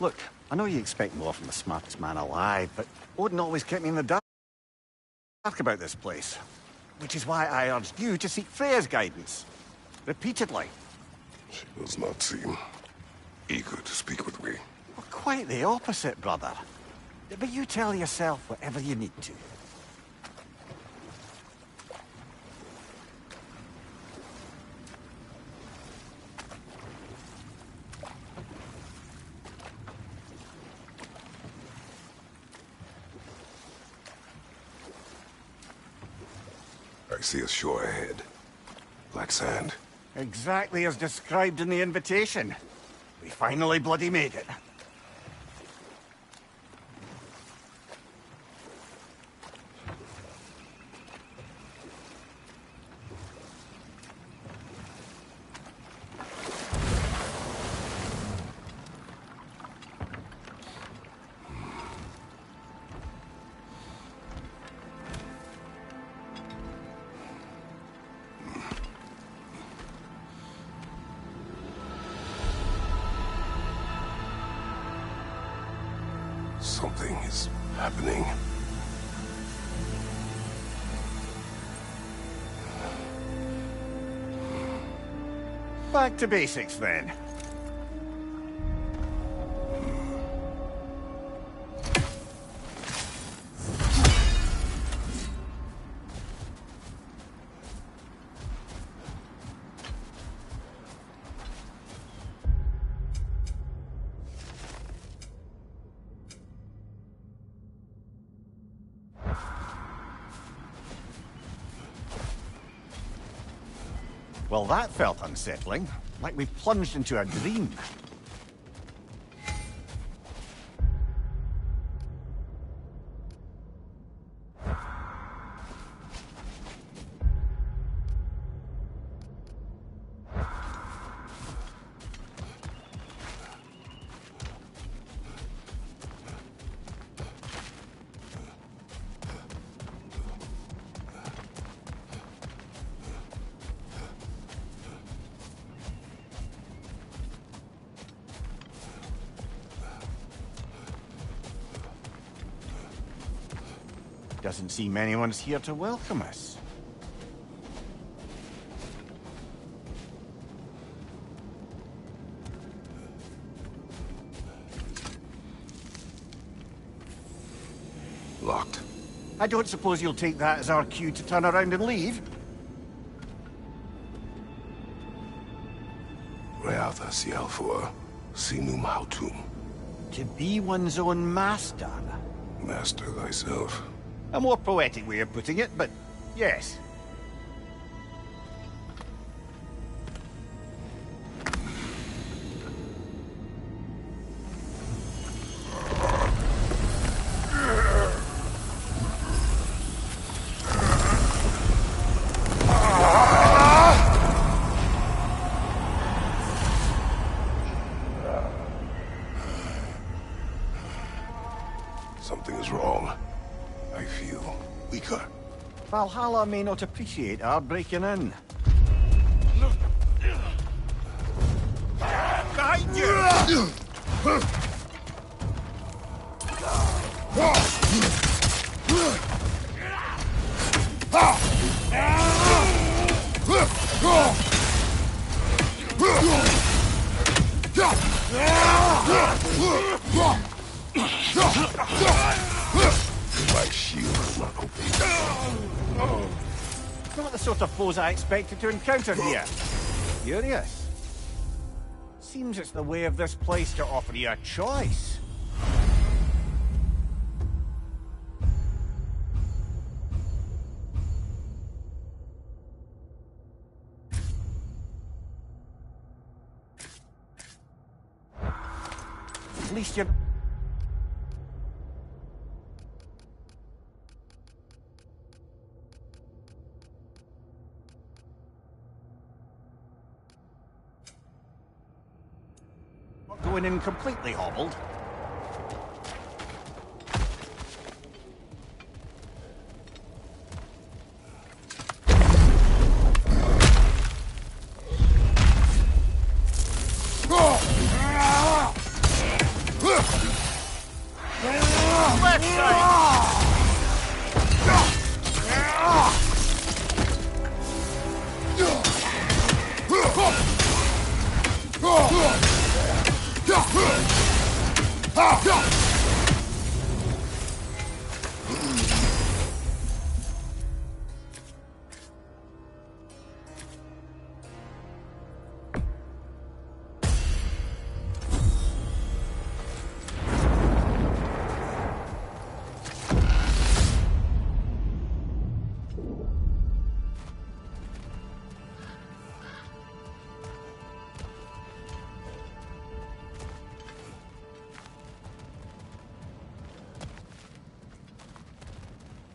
Look, I know you expect more from the smartest man alive, but Odin always kept me in the dark about this place. Which is why I urged you to seek Freya's guidance. Repeatedly. She does not seem eager to speak with me. Well, quite the opposite, brother. But you tell yourself whatever you need to. I see a shore ahead. Black sand. Exactly as described in the invitation. We finally bloody made it. Something is happening. Back to basics, then. Well, that felt unsettling. Like we plunged into a dream. Doesn't seem anyone's here to welcome us. Locked. I don't suppose you'll take that as our cue to turn around and leave? Reatha Sialfur, Sinum Hautum. To be one's own master. Master thyself. A more poetic way of putting it, but yes. Something is wrong. I feel weaker. Valhalla may not appreciate our breaking in. Behind you! My shield will not obey. Not the sort of foes I expected to encounter here. Curious. Seems it's the way of this place to offer you a choice. At least you're... not going in completely hobbled.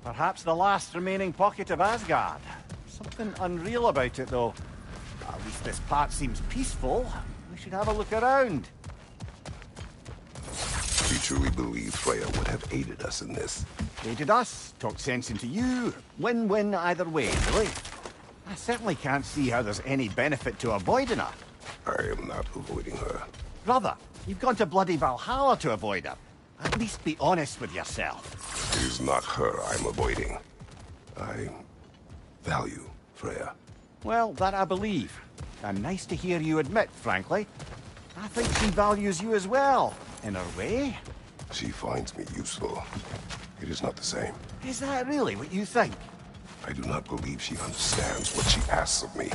Perhaps the last remaining pocket of Asgard. Something unreal about it, though. At least this part seems peaceful. We should have a look around. You truly believe Freya would have aided us in this? Aided us, talked sense into you. Win-win either way, really. I certainly can't see how there's any benefit to avoiding her. I am not avoiding her. Brother, you've gone to bloody Valhalla to avoid her. At least be honest with yourself. It is not her I'm avoiding. I value Freya. Well, that I believe. And nice to hear you admit, frankly. I think she values you as well, in her way. She finds me useful. It is not the same. Is that really what you think? I do not believe she understands what she asks of me.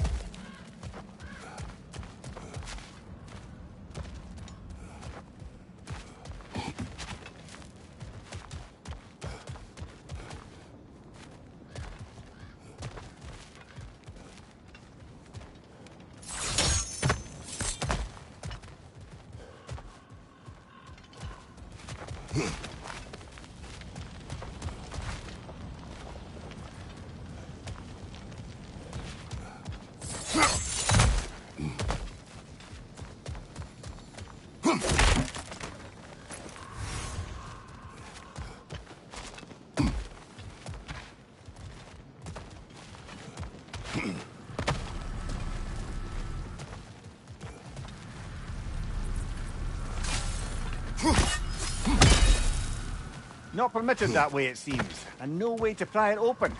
Not permitted that way, it seems, and no way to pry it open.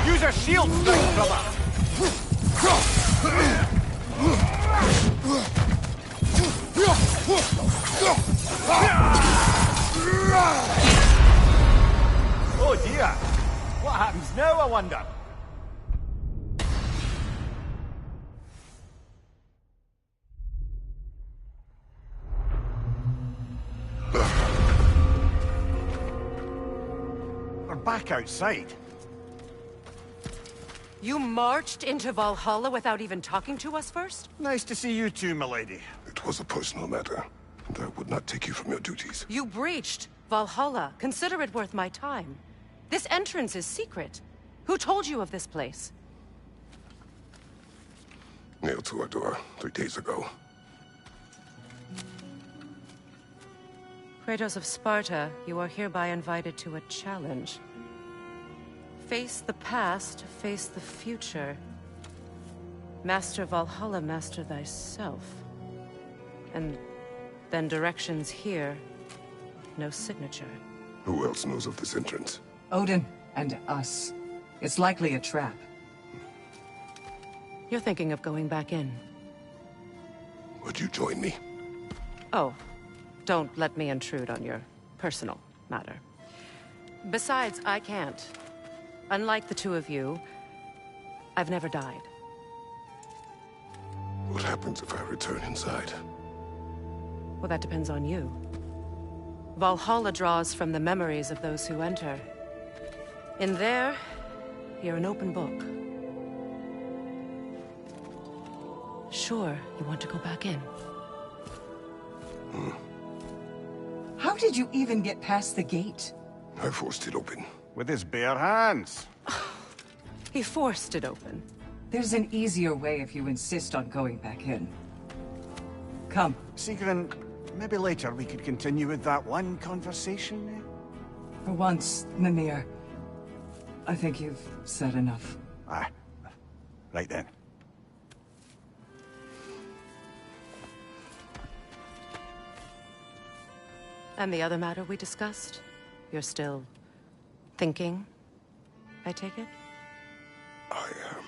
Use a shield strike, brother! Oh dear! What happens now, I wonder? We're back outside. You marched into Valhalla without even talking to us first? Nice to see you too, milady. It was a personal matter, and I would not take you from your duties. You breached Valhalla. Consider it worth my time. This entrance is secret. Who told you of this place? Nailed to our door 3 days ago. Kratos of Sparta, you are hereby invited to a challenge. Face the past, face the future. Master Valhalla, master thyself. And then directions here, no signature. Who else knows of this entrance? Odin and us. It's likely a trap. You're thinking of going back in. Would you join me? Oh, don't let me intrude on your personal matter. Besides, I can't. Unlike the two of you, I've never died. What happens if I return inside? Well, that depends on you. Valhalla draws from the memories of those who enter. In there, you're an open book. Sure, you want to go back in. How did you even get past the gate? I forced it open. With his bare hands. He forced it open. There's an easier way if you insist on going back in. Come. Sigrun, maybe later we could continue with that one conversation, eh? For once, Mimir, I think you've said enough. Ah, right then. And the other matter we discussed? You're still thinking, I take it? I am.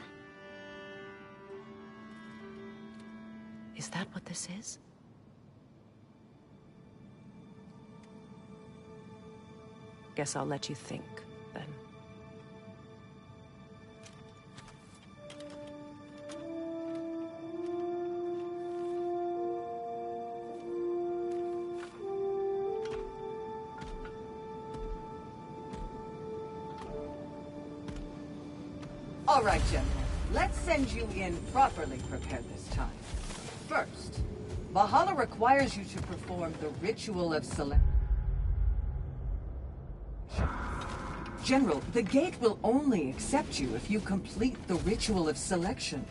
Is that what this is? Guess I'll let you think, then. All right, General. Let's send you in properly prepared this time. First, Valhalla requires you to perform the ritual of selection. General, the gate will only accept you if you complete the ritual of selection.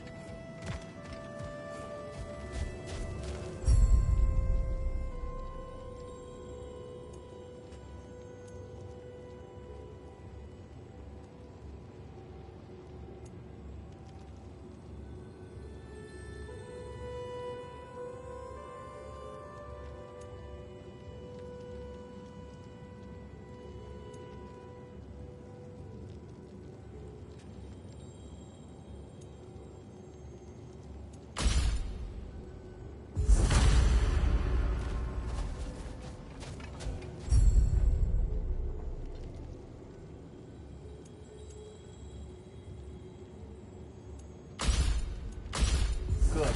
Good.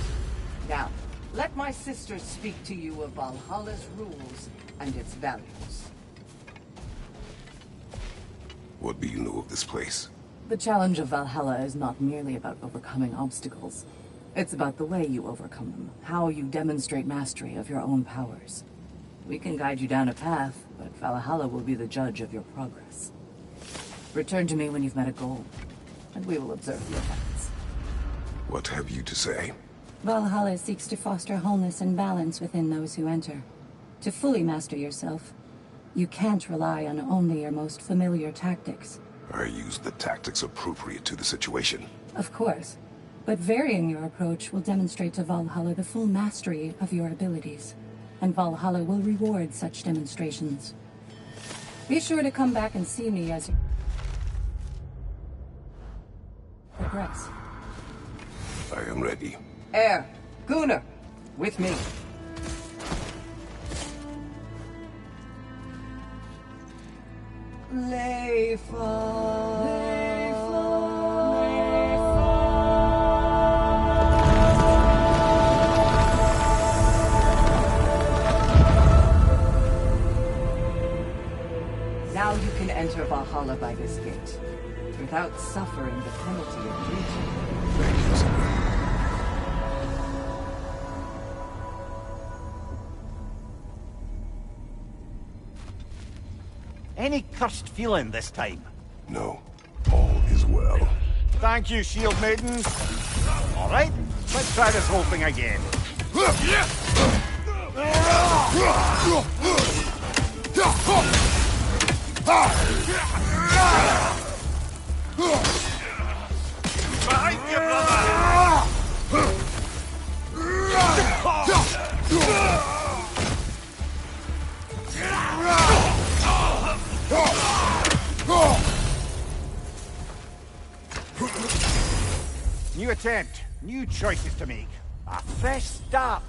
Now, let my sister speak to you of Valhalla's rules and its values. What do you know of this place? The challenge of Valhalla is not merely about overcoming obstacles. It's about the way you overcome them, how you demonstrate mastery of your own powers. We can guide you down a path, but Valhalla will be the judge of your progress. Return to me when you've met a goal, and we will observe the effects. What have you to say? Valhalla seeks to foster wholeness and balance within those who enter. To fully master yourself, you can't rely on only your most familiar tactics. I use the tactics appropriate to the situation. Of course, but varying your approach will demonstrate to Valhalla the full mastery of your abilities, and Valhalla will reward such demonstrations. Be sure to come back and see me as you progress. I am ready. Air, Gunnar, with me. Now you can enter Valhalla by this gate, without suffering the penalty of breaching. Thank you, Sigrun. Any cursed feeling this time? No, all is well. Thank you, shield maidens. All right, let's try this whole thing again. Behind you, brother! New attempt, new choices to make. A fresh start.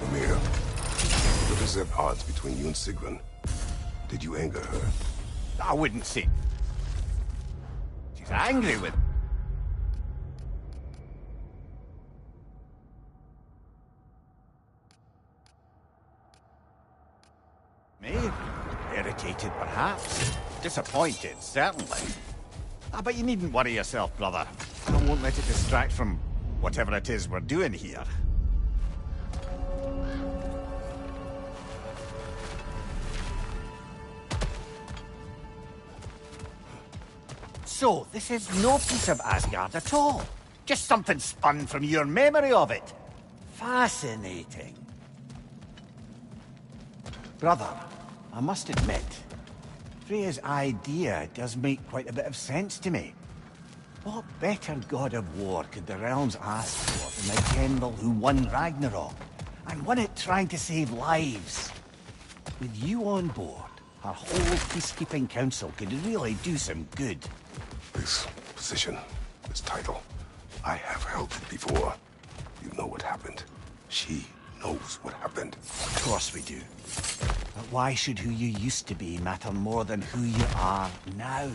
Amir, what is at odds between you and Sigrun? Did you anger her? I wouldn't say. She's angry with me. Irritated, perhaps. Disappointed, certainly. But you needn't worry yourself, brother. I won't let it distract from whatever it is we're doing here. So, this is no piece of Asgard at all. Just something spun from your memory of it. Fascinating. Brother, I must admit, Freya's idea does make quite a bit of sense to me. What better god of war could the realms ask for than a general who won Ragnarok, and won it trying to save lives? With you on board, our whole peacekeeping council could really do some good. This position, this title, I have held it before. You know what happened. She knows what happened. Of course we do. But why should who you used to be matter more than who you are now?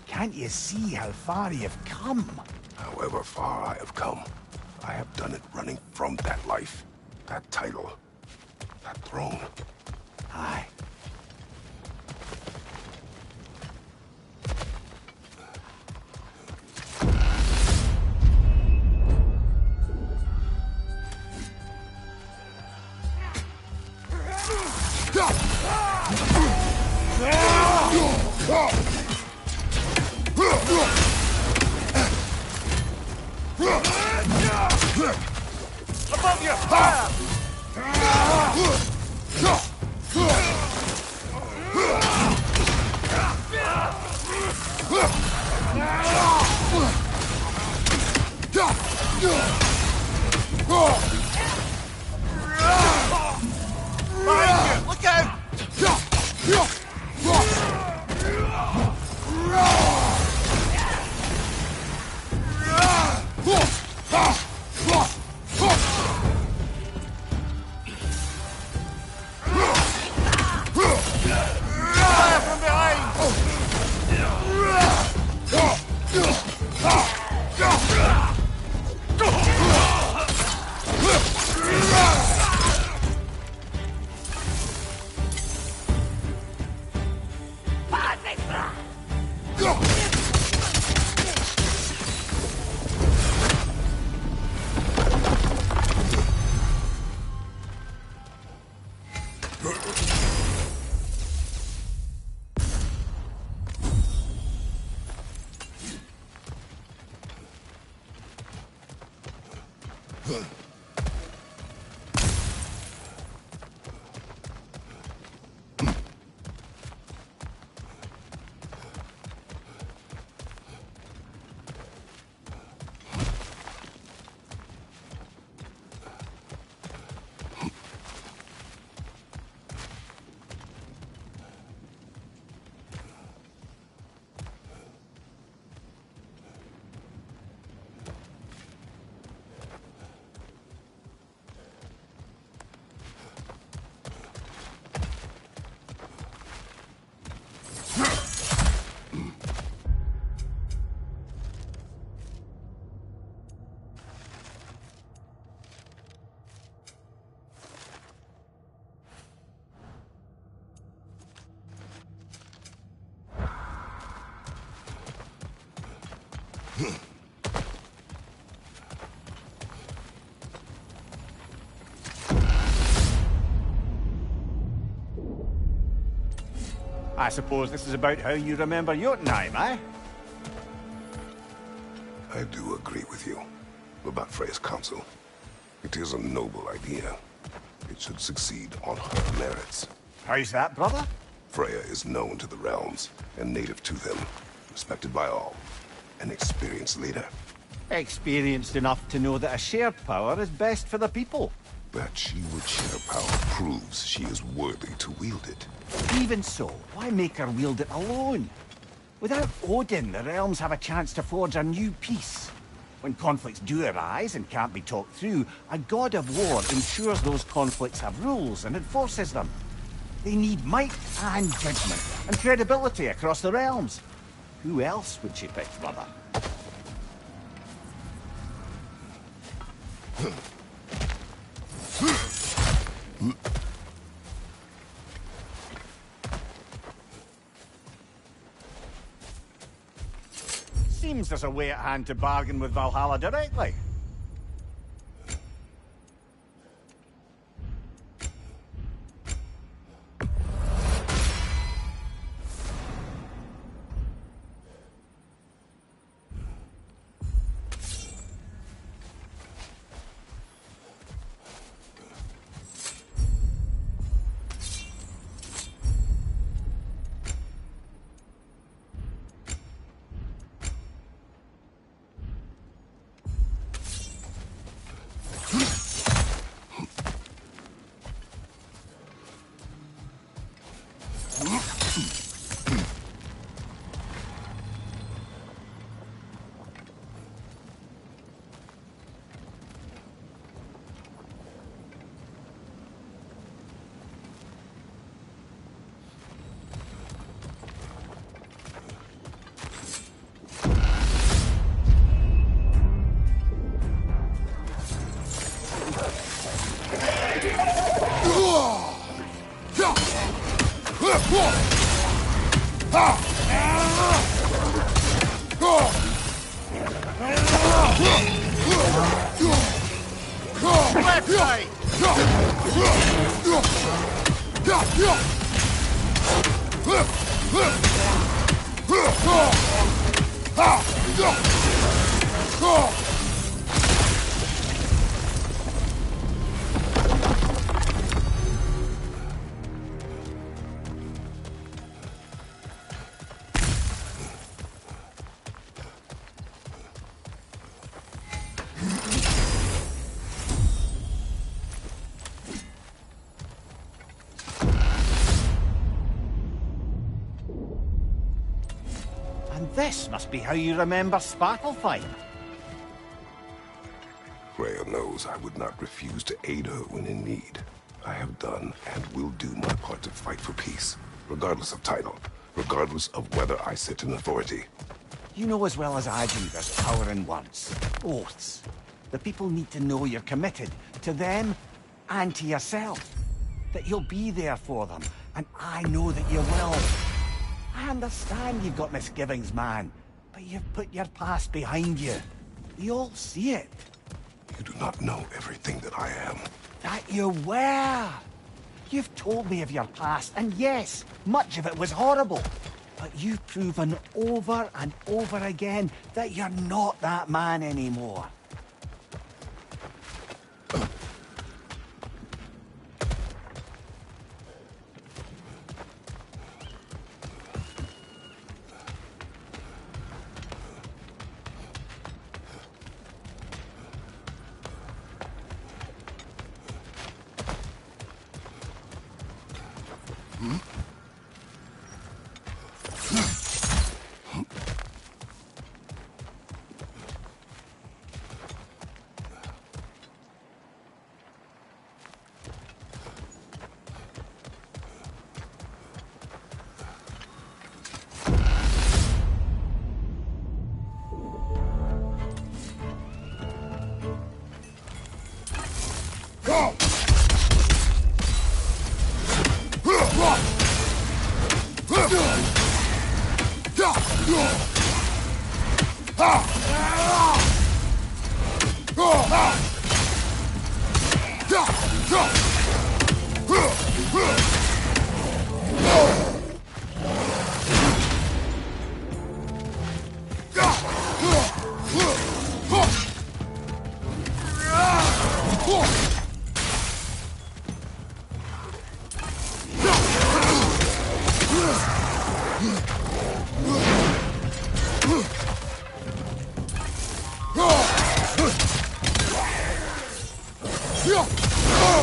Can't you see how far you've come? However far I have come, I have done it running from that life, that title, that throne. Aye. Above you! Behind you! Look out! Fire from behind! I suppose this is about how you remember Jotunheim, eh? I do agree with you. about Freya's council. It is a noble idea. It should succeed on her merits. How's that, brother? Freya is known to the realms and native to them, respected by all. An experienced leader. Experienced enough to know that a shared power is best for the people. That she would share power proves she is worthy to wield it. Even so, why make her wield it alone? Without Odin, the realms have a chance to forge a new peace. When conflicts do arise and can't be talked through, a god of war ensures those conflicts have rules and enforces them. They need might and judgment and credibility across the realms. Who else would she pick, brother? Seems there's a way at hand to bargain with Valhalla directly. This must be how you remember Svartalfheim. Freya knows I would not refuse to aid her when in need. I have done and will do my part to fight for peace, regardless of title, regardless of whether I sit in authority. You know as well as I do there's power in words. Oaths. The people need to know you're committed to them and to yourself. That you'll be there for them, and I know that you will. I understand you've got misgivings, man, but you've put your past behind you. We all see it. You do not know everything that I am. That you were. You've told me of your past, and yes, much of it was horrible. But you've proven over and over again that you're not that man anymore.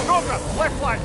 Cobra, left flank!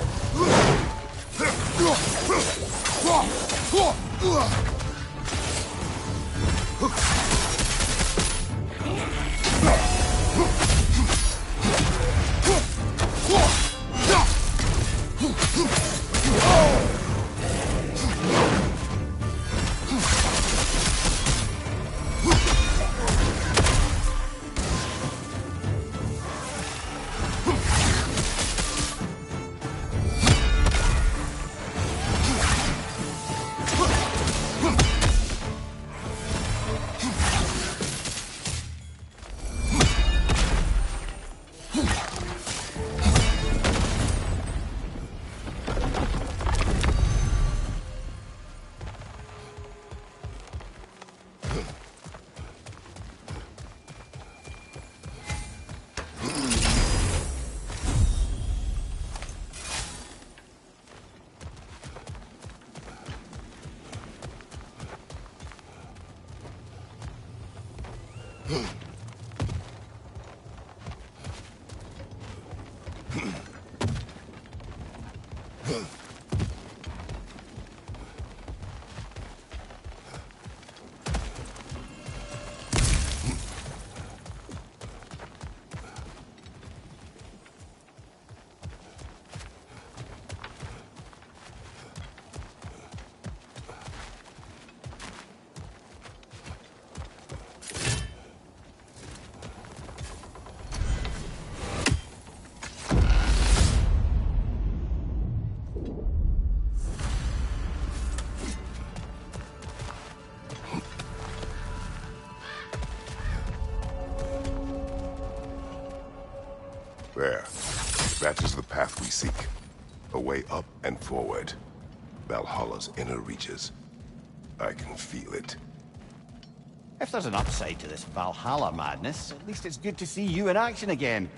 There. That is the path we seek. A way up and forward. Valhalla's inner reaches. I can feel it. If there's an upside to this Valhalla madness, at least it's good to see you in action again.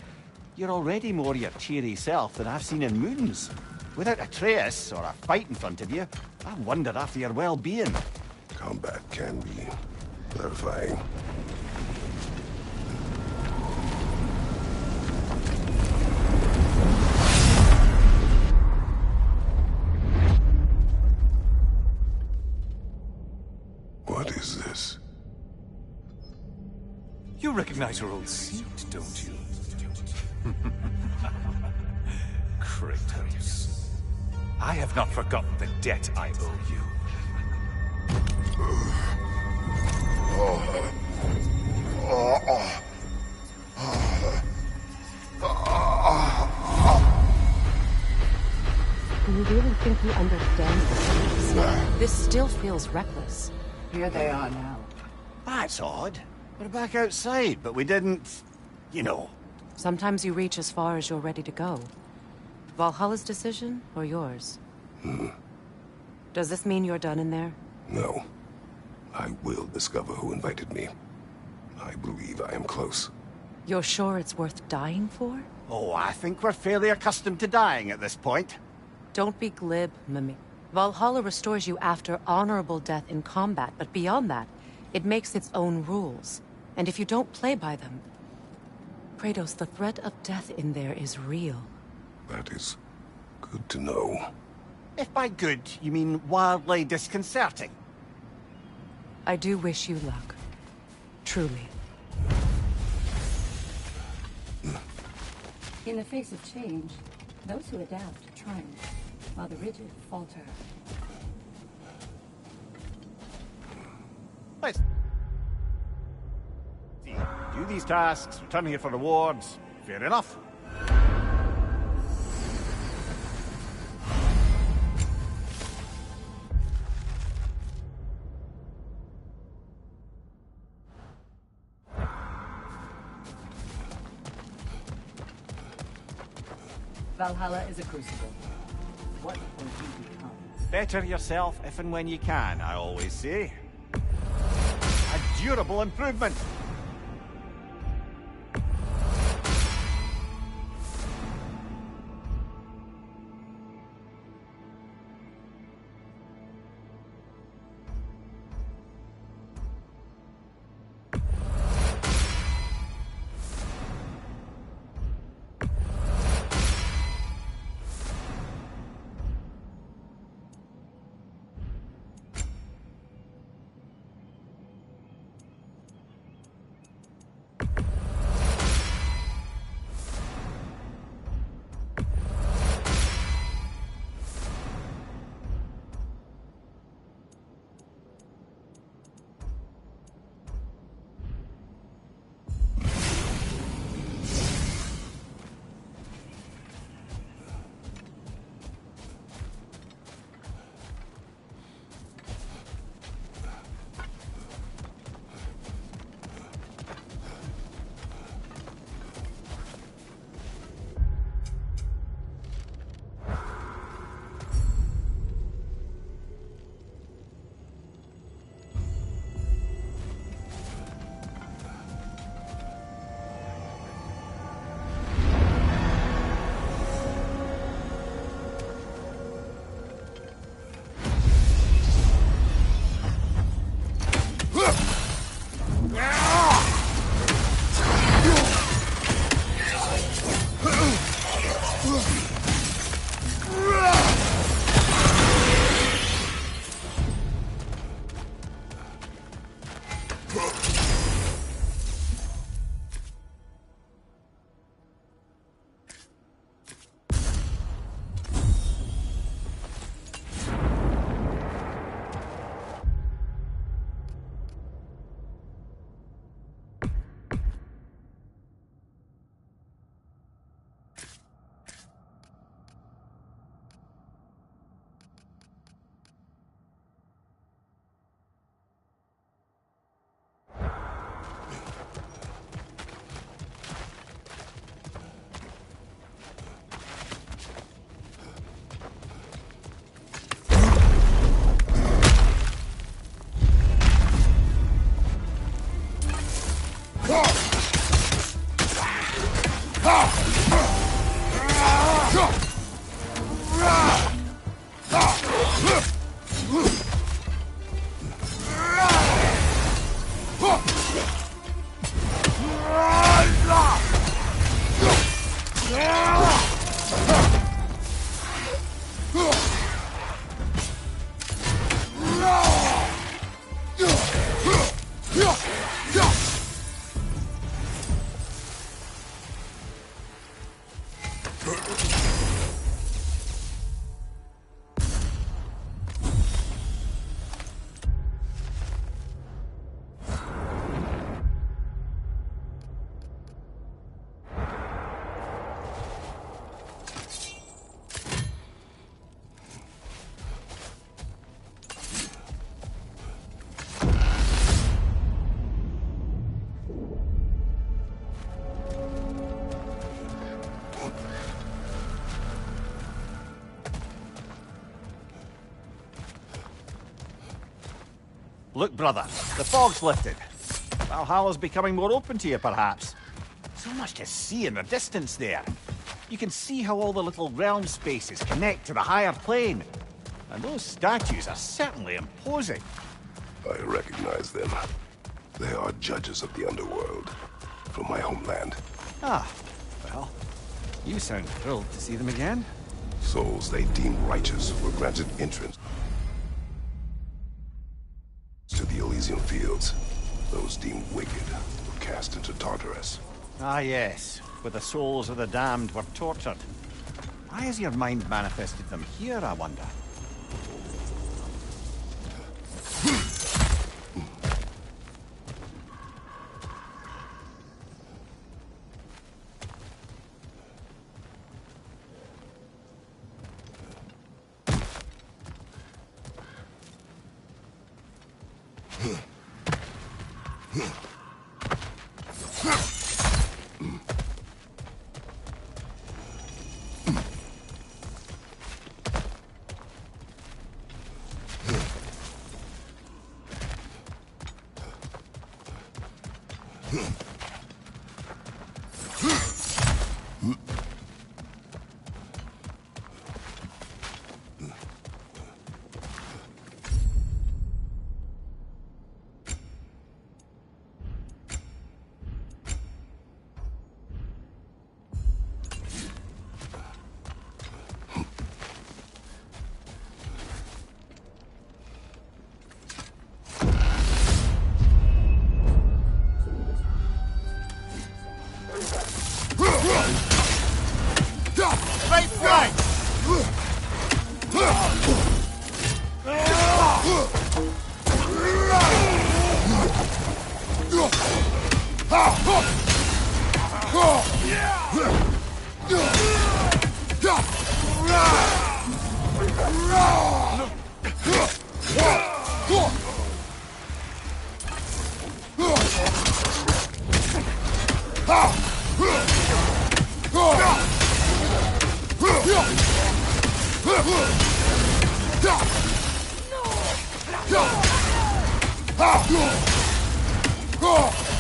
You're already more your cheery self than I've seen in moons. Without Atreus, or a fight in front of you, I wonder after your well-being. Combat can be clarifying. What is this? You recognize your old seat, don't you? Kratos. I have not forgotten the debt I owe you. Do you really think you understand this? This still feels reckless. Here they are now. That's odd. We're back outside, but we didn't... you know. Sometimes you reach as far as you're ready to go. Valhalla's decision, or yours? Does this mean you're done in there? No. I will discover who invited me. I believe I am close. You're sure it's worth dying for? Oh, I think we're fairly accustomed to dying at this point. Don't be glib, Mimi. Valhalla restores you after honorable death in combat, but beyond that, it makes its own rules. And if you don't play by them... Kratos, the threat of death in there is real. That is good to know. If by good, you mean wildly disconcerting. I do wish you luck. Truly. In the face of change, those who adapt triumph, while the rigid falter. Let's... do these tasks, return here for rewards. Fair enough. Valhalla is a crucible. What will you become? Better yourself if and when you can, I always say. A durable improvement. Look, brother, the fog's lifted. Valhalla's becoming more open to you, perhaps. So much to see in the distance there. You can see how all the little realm spaces connect to the higher plane. And those statues are certainly imposing. I recognize them. They are judges of the underworld, from my homeland. Ah, well, you sound thrilled to see them again. Souls they deemed righteous were granted entrance to the Elysian fields. Those deemed wicked were cast into Tartarus. Ah, yes, where the souls of the damned were tortured. Why has your mind manifested them here, I wonder?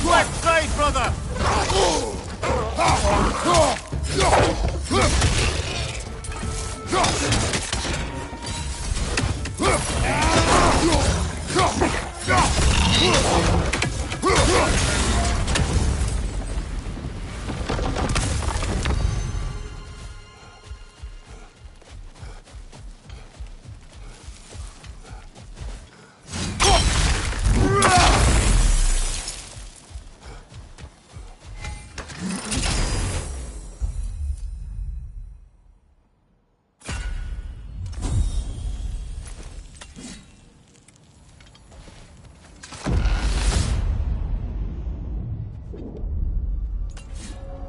Left side, brother!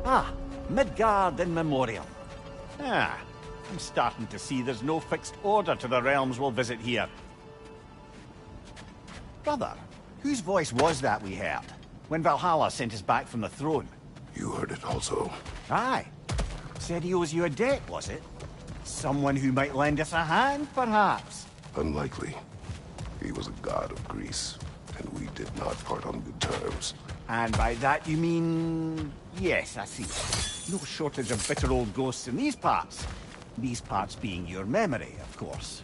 Ah, Midgard in memoriam. Ah, I'm starting to see there's no fixed order to the realms we'll visit here. Brother, whose voice was that we heard when Valhalla sent us back from the throne? You heard it also. Aye. Said he owes you a debt, was it? Someone who might lend us a hand, perhaps? Unlikely. He was a god of Greece, and we did not part on good terms. And by that you mean... Yes, I see. No shortage of bitter old ghosts in these parts. These parts being your memory, of course.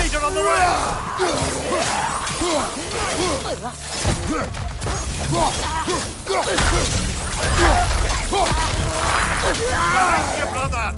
Leader on the way! Thank you, brother!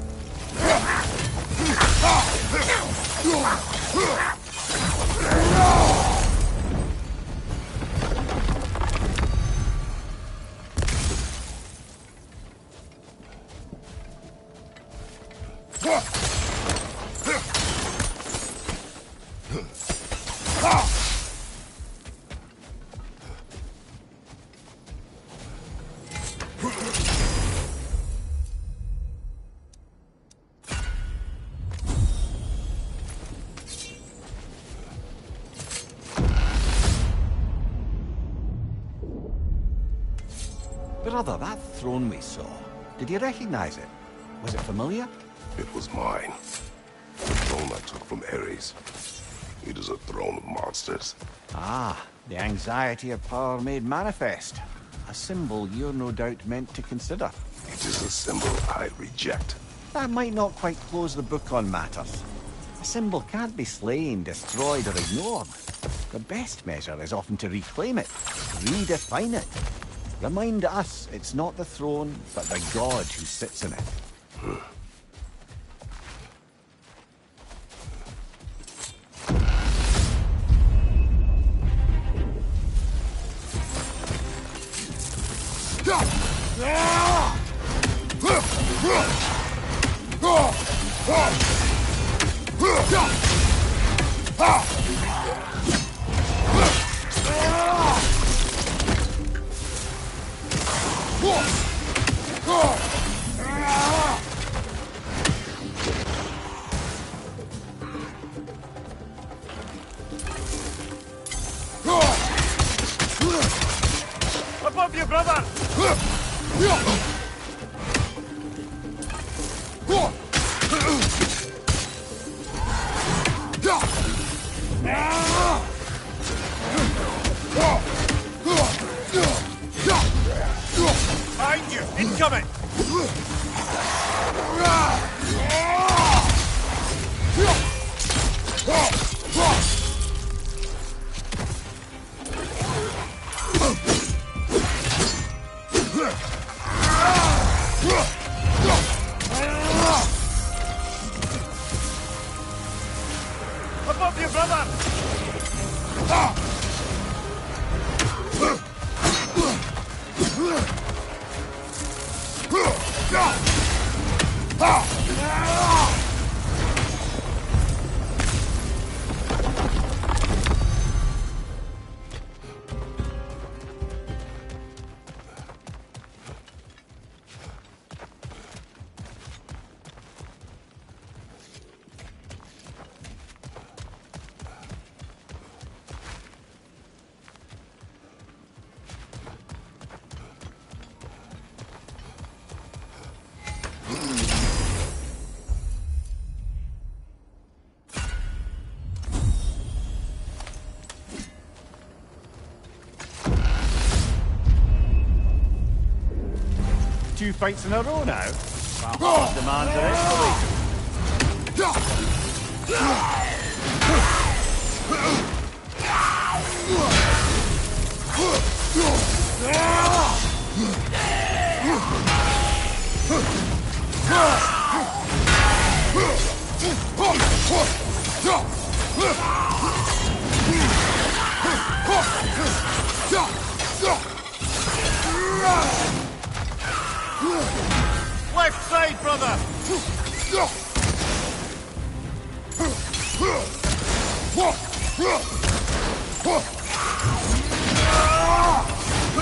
Brother, that throne we saw, did you recognize it? Was it familiar? It was mine. The throne I took from Ares. It is a throne of monsters. Ah, the anxiety of power made manifest. A symbol you're no doubt meant to consider. It is a symbol I reject. That might not quite close the book on matters. A symbol can't be slain, destroyed, or ignored. The best measure is often to reclaim it, redefine it. Remind us it's not the throne, but the god who sits in it. Above you, brother! Behind you! Incoming! Above you, brother! Two fights in a row now? Well, demands are escalating. Left side, brother!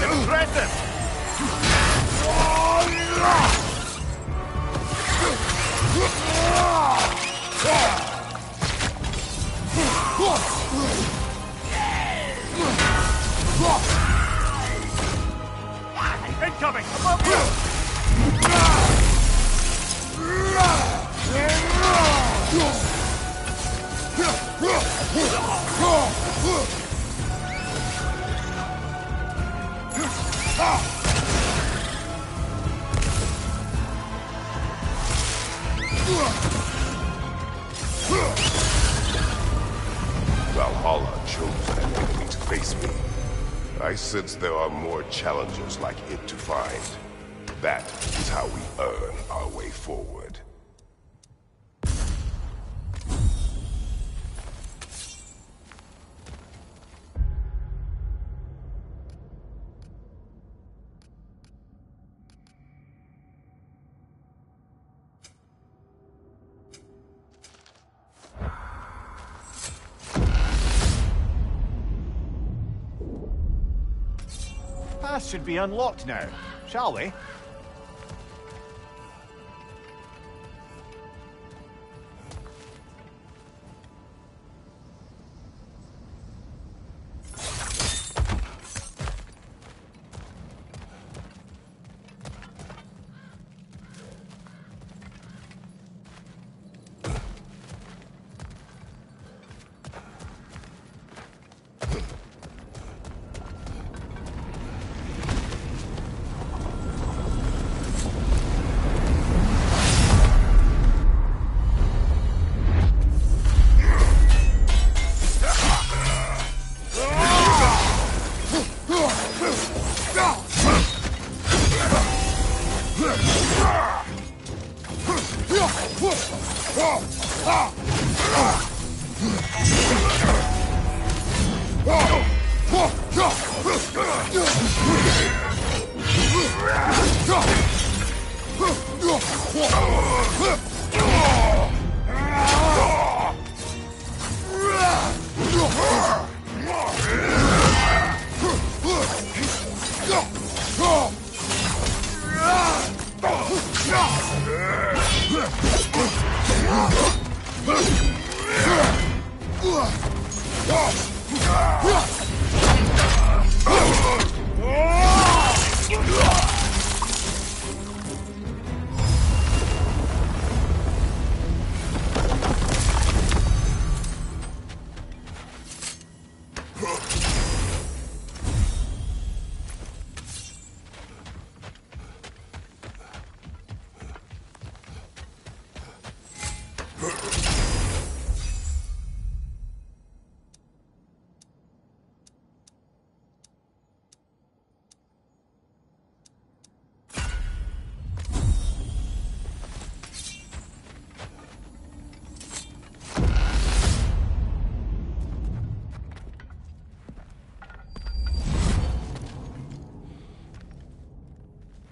Impressive! Incoming! Above you! Valhalla chose an enemy to face me. I sense there are more challengers like it to find. That is how we earn our way forward. Path should be unlocked now, shall we?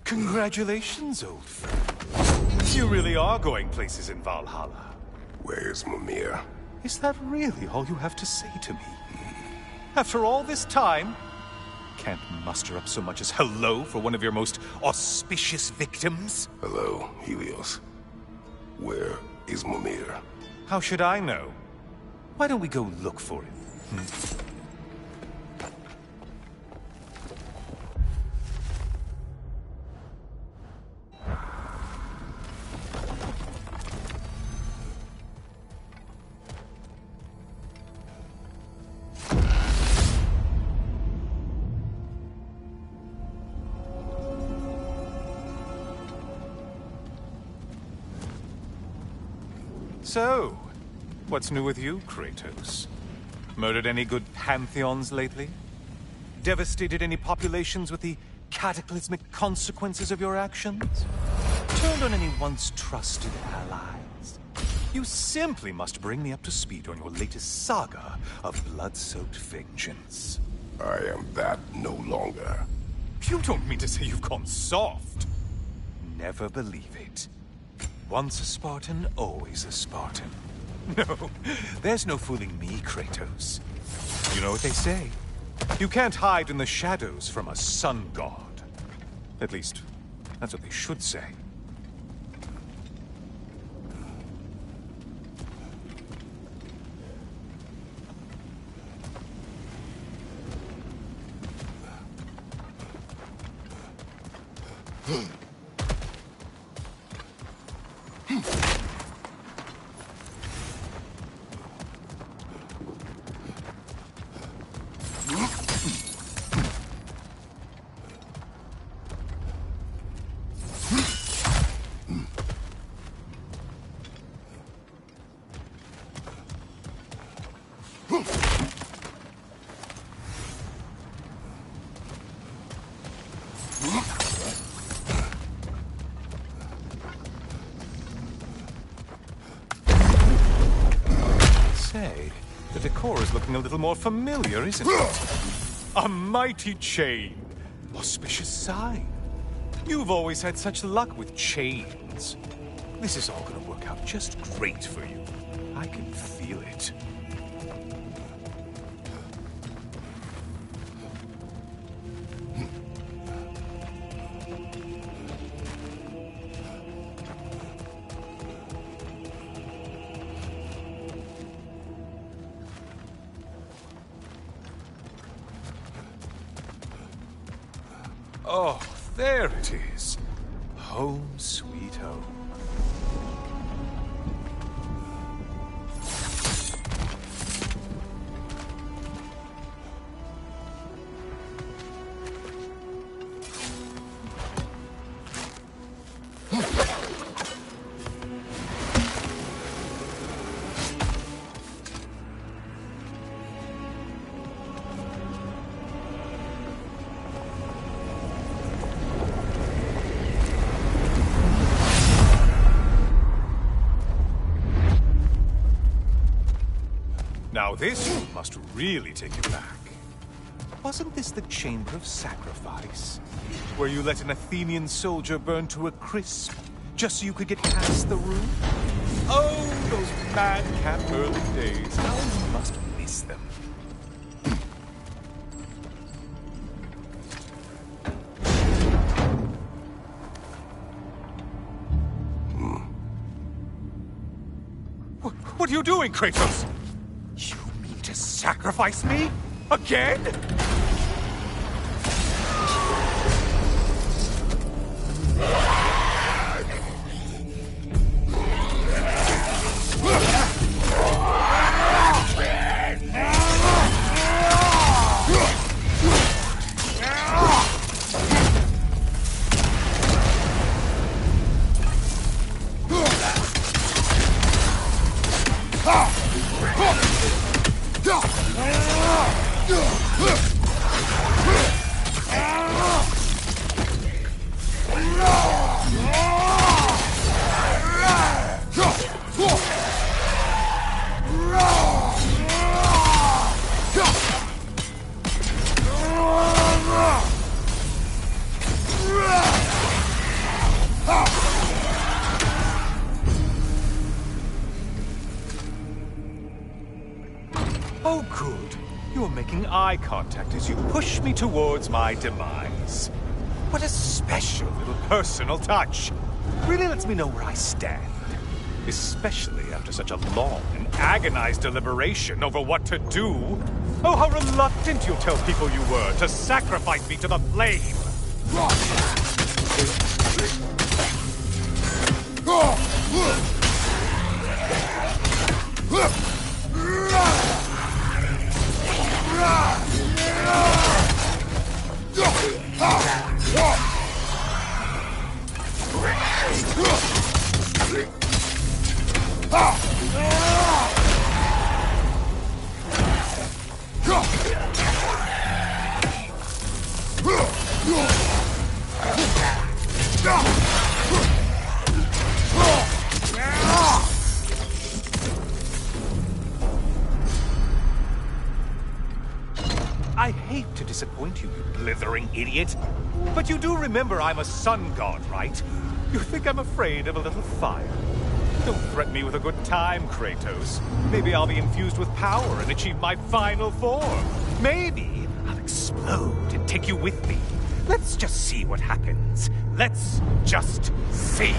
Congratulations, old friend. You really are going places in Valhalla. Where's Mimir? Is that really all you have to say to me? After all this time, can't muster up so much as hello for one of your most auspicious victims? Hello, Helios. Where is Mimir? How should I know? Why don't we go look for him? So, what's new with you, Kratos? Murdered any good pantheons lately? Devastated any populations with the cataclysmic consequences of your actions? Turned on any once trusted allies? You simply must bring me up to speed on your latest saga of blood-soaked vengeance. I am that no longer. You don't mean to say you've gone soft? Never believe it. Once a Spartan, always a Spartan. No, there's no fooling me, Kratos. You know what they say? You can't hide in the shadows from a sun god. At least, that's what they should say. decor is looking a little more familiar, isn't it? A mighty chain. Auspicious sign. You've always had such luck with chains. This is all gonna work out just great for you. I can feel it. Oh, there it is. Home sweet home. Now this must really take you back. Wasn't this the Chamber of Sacrifice? Where you let an Athenian soldier burn to a crisp, just so you could get past the room? Oh, those madcap early days. How you must miss them. What are you doing, Kratos? You mean to sacrifice me? Again? Oh, good. You're making eye contact as you push me towards my demise. What a special little personal touch. Really lets me know where I stand. Especially after such a long and agonized deliberation over what to do. Oh, how reluctant you'll tell people you were to sacrifice me to the flame. I hate to disappoint you, you blithering idiot. But you do remember I'm a sun god, right? You think I'm afraid of a little fire? Don't threaten me with a good time, Kratos. Maybe I'll be infused with power and achieve my final form. Maybe I'll explode and take you with me. Let's just see what happens. Let's just see.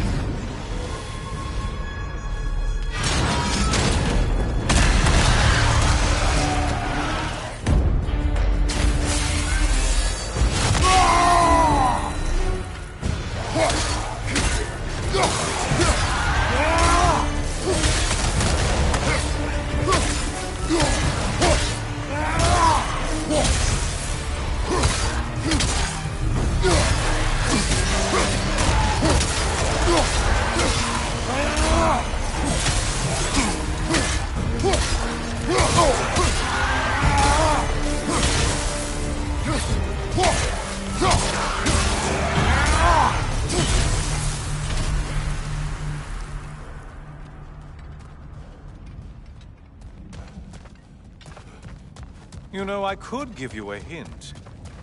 know, I could give you a hint,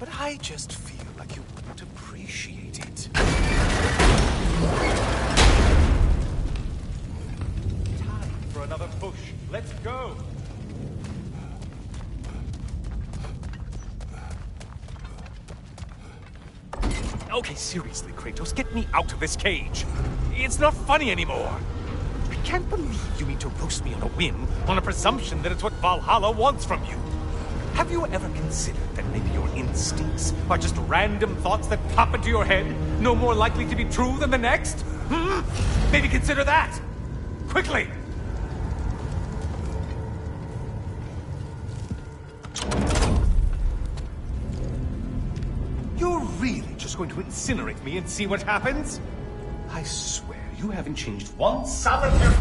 but I just feel like you wouldn't appreciate it. Time for another push. Let's go! Okay, seriously, Kratos, get me out of this cage. It's not funny anymore. I can't believe you mean to roast me on a whim, on a presumption that it's what Valhalla wants from you. Have you ever considered that maybe your instincts are just random thoughts that pop into your head, no more likely to be true than the next? Hmm? Maybe consider that! Quickly! You're really just going to incinerate me and see what happens? I swear, you haven't changed one solitary...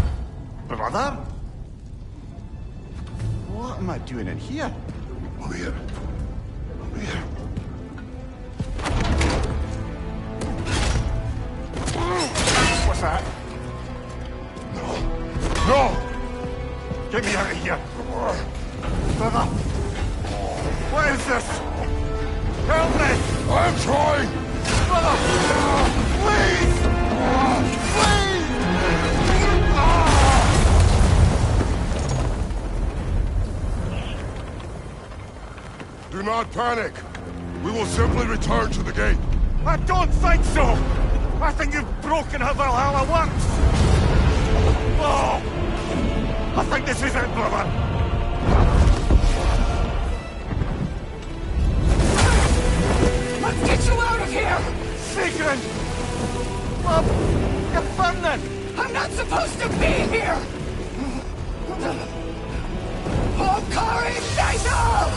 Brother? What am I doing in here? Over here. Over here. What's that? No! No! Get me out of here! Brother! What is this? Help me! I'm trying! Brother! Please! Please! Do not panic! We will simply return to the gate. I don't think so! I think you've broken how Valhalla works! Oh! I think this is it, brother! Let's get you out of here! Sigrun! Love! You're burning! I'm not supposed to be here! Hokari Faisal!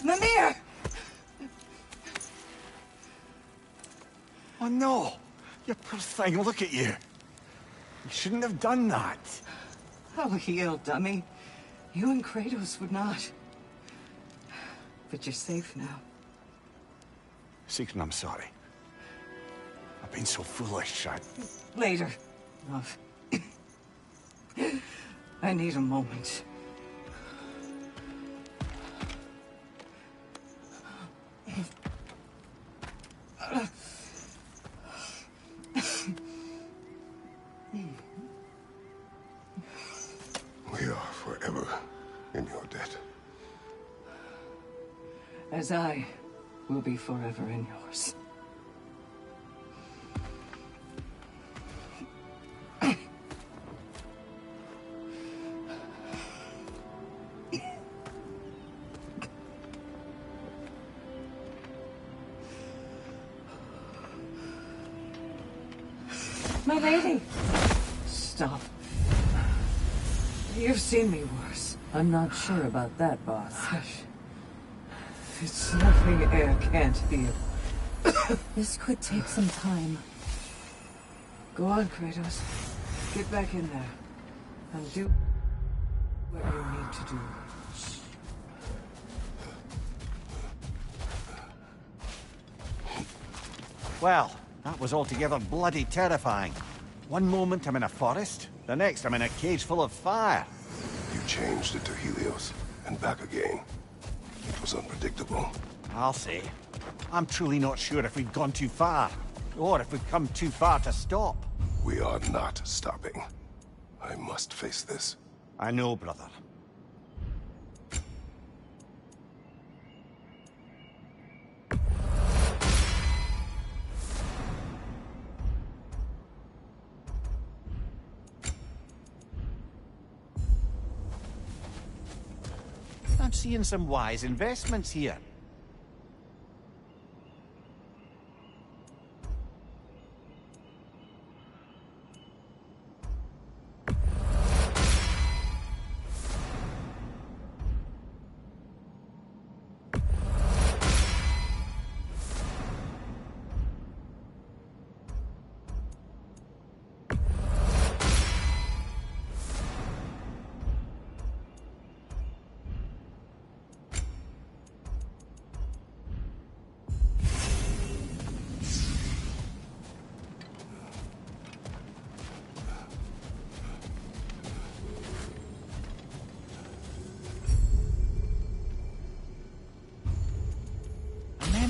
Mimir! Oh no! You poor thing, look at you! You shouldn't have done that. Oh, heal, dummy. You and Kratos would not. But you're safe now. Sigrun, I'm sorry. I've been so foolish, Later, love. I need a moment. We are forever in your debt. As I will be forever in yours. My lady! Stop. You've seen me worse. I'm not sure about that, boss. Hush. It's nothing air can't heal. This could take some time. Go on, Kratos. Get back in there. And do what you need to do. Well, that was altogether bloody terrifying. One moment I'm in a forest, the next I'm in a cage full of fire. You changed into Helios, and back again. It was unpredictable. I'll say. I'm truly not sure if we've gone too far, or if we've come too far to stop. We are not stopping. I must face this. I know, brother. I'm seeing some wise investments here.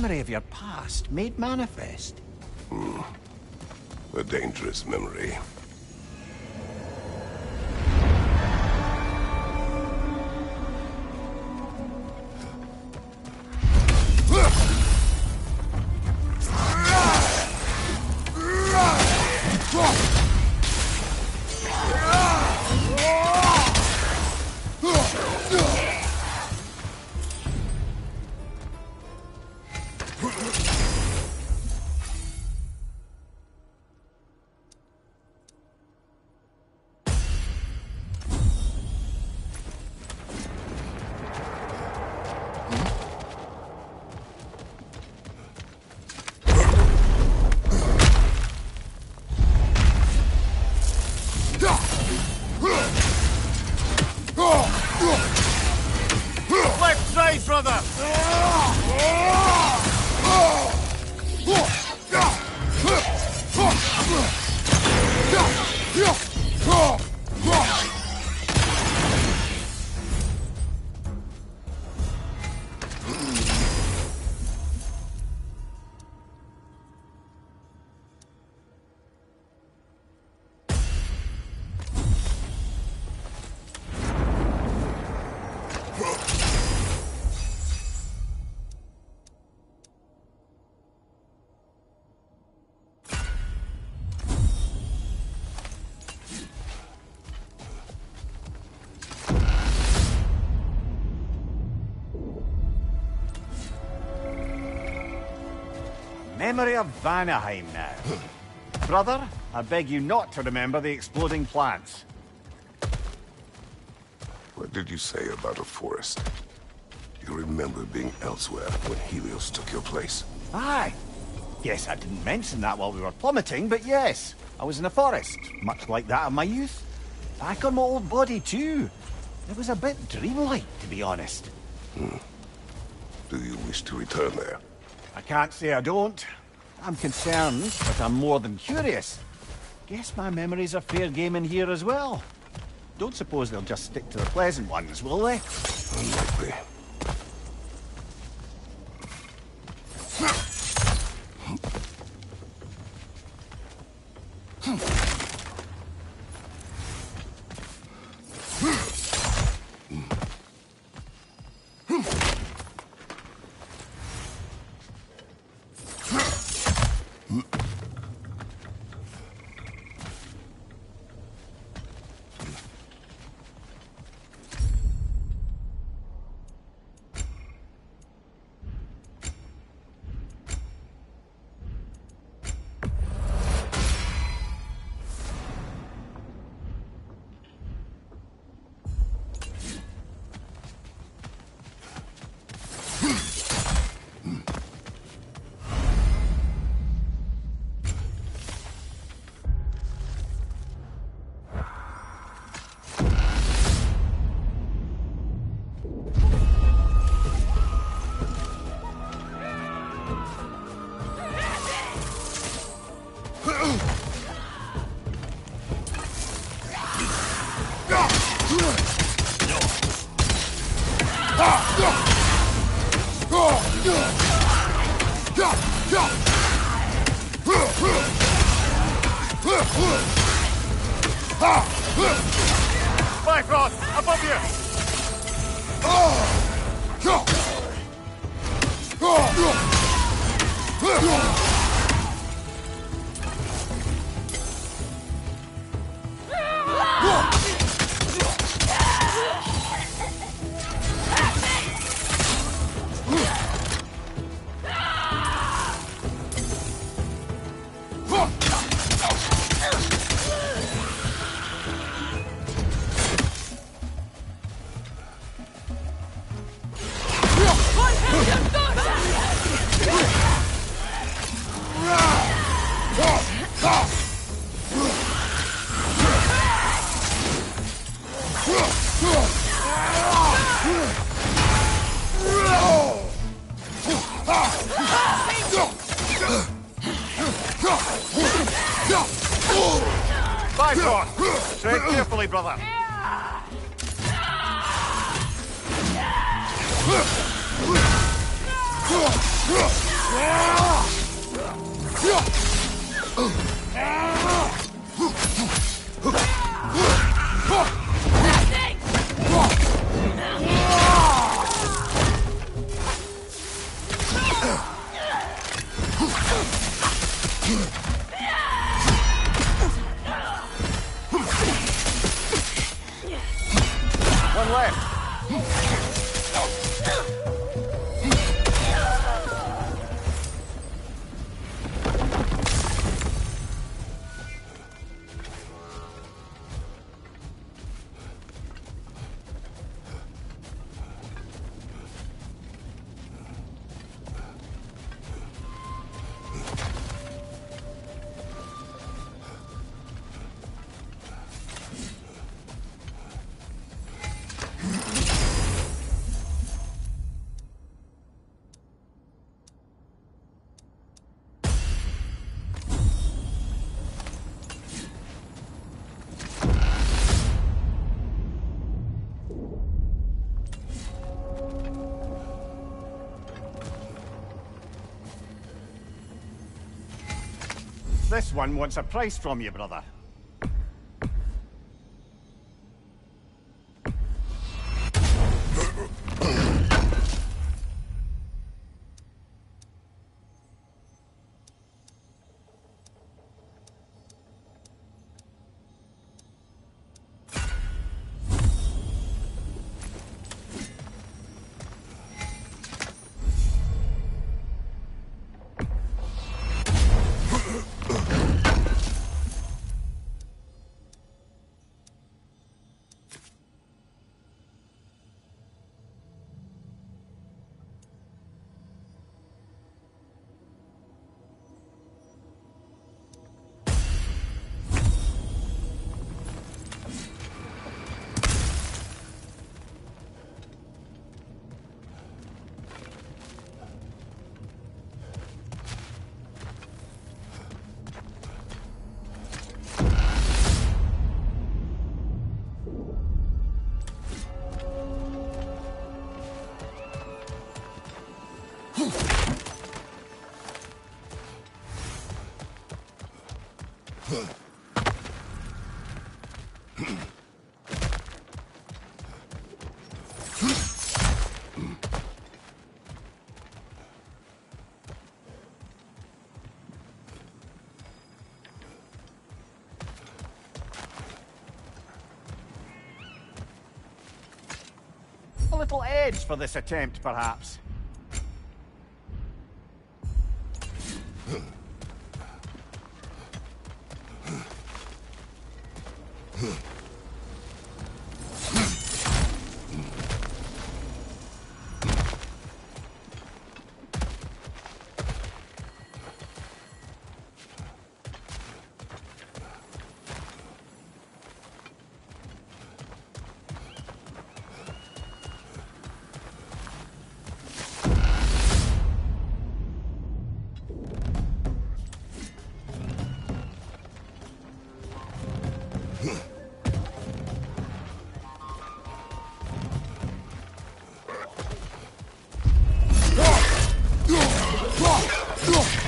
memory of your past made manifest. A dangerous memory. Left side, brother! Memory of Vanaheim now. Brother, I beg you not to remember the exploding plants. What did you say about a forest? You remember being elsewhere when Helios took your place? Aye. Yes, I didn't mention that while we were plummeting, but yes. I was in a forest, much like that of my youth. Back on my old body, too. It was a bit dreamlike, to be honest. Do you wish to return there? I can't say I don't. I'm concerned, but I'm more than curious. Guess my memories are fair game in here as well. Don't suppose they'll just stick to the pleasant ones, will they? Unlikely. Bifrost, above you! Bifrost! Tread carefully, brother. One left. This one wants a price from you, brother. A little edge for this attempt, perhaps.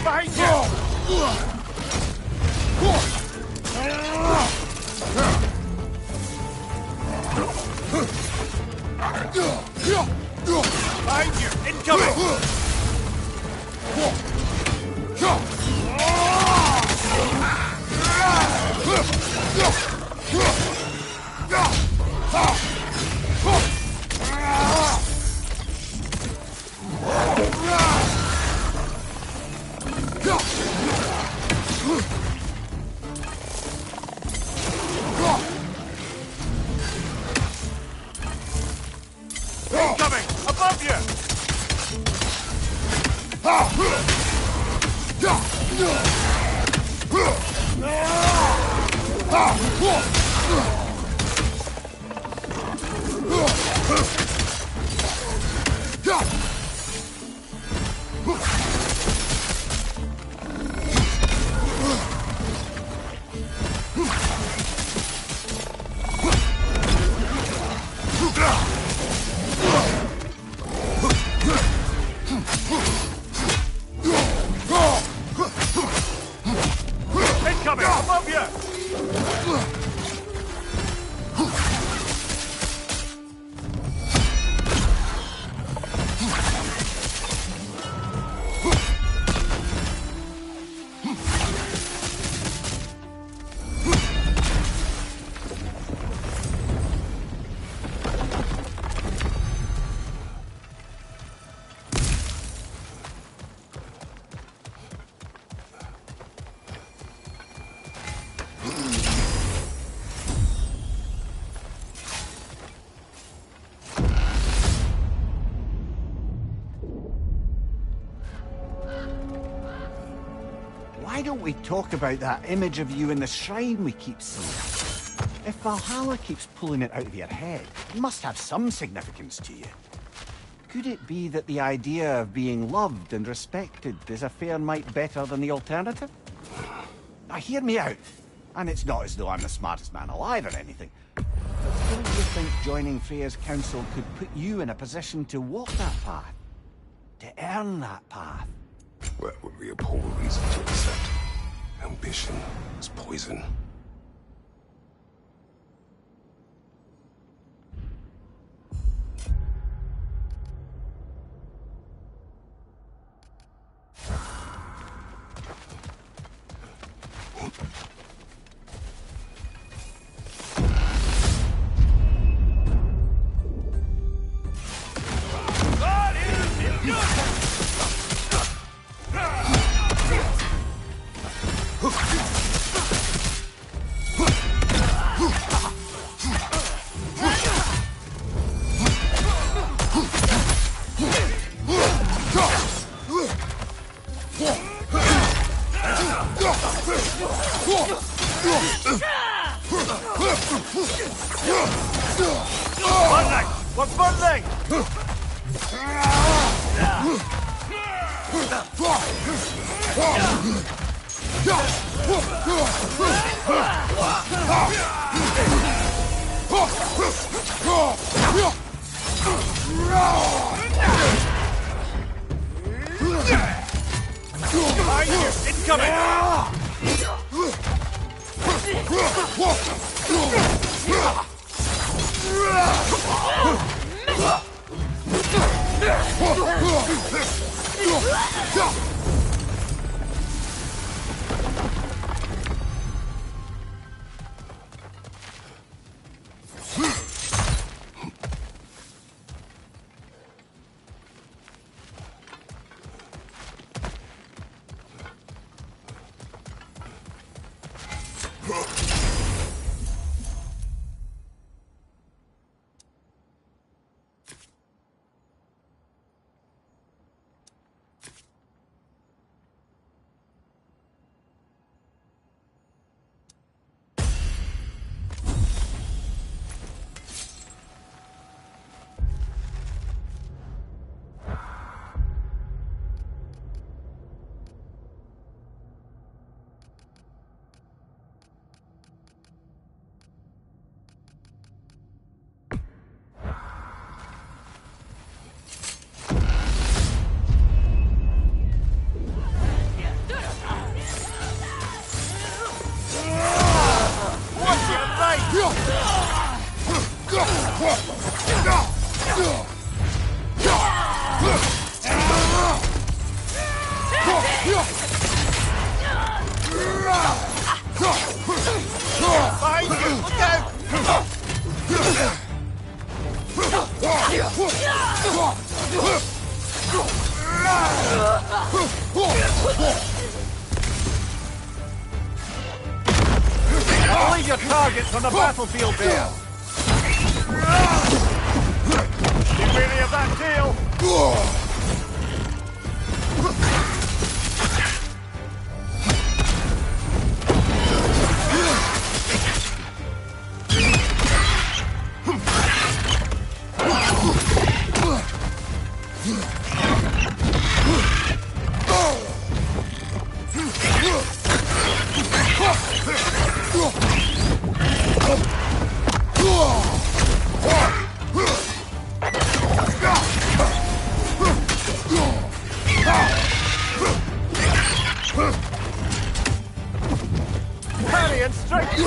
Behind you! Incoming! Incoming! Above you! why don't we talk about that image of you in the shrine we keep seeing? If Valhalla keeps pulling it out of your head, it must have some significance to you. Could it be that the idea of being loved and respected is a fair mite better than the alternative? Now hear me out, and it's not as though I'm the smartest man alive or anything, but still you think joining Freya's council could put you in a position to walk that path? To earn that path? That would be a poor reason to accept. Ambition is poison. I'll leave your targets on the battlefield there. You really of that deal? Parry and strike,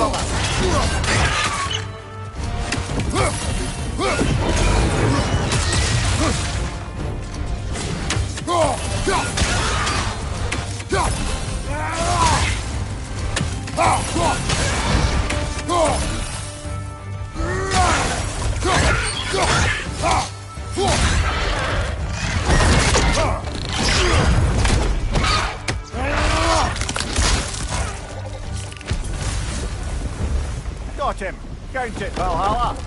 Got him. Count it, Valhalla.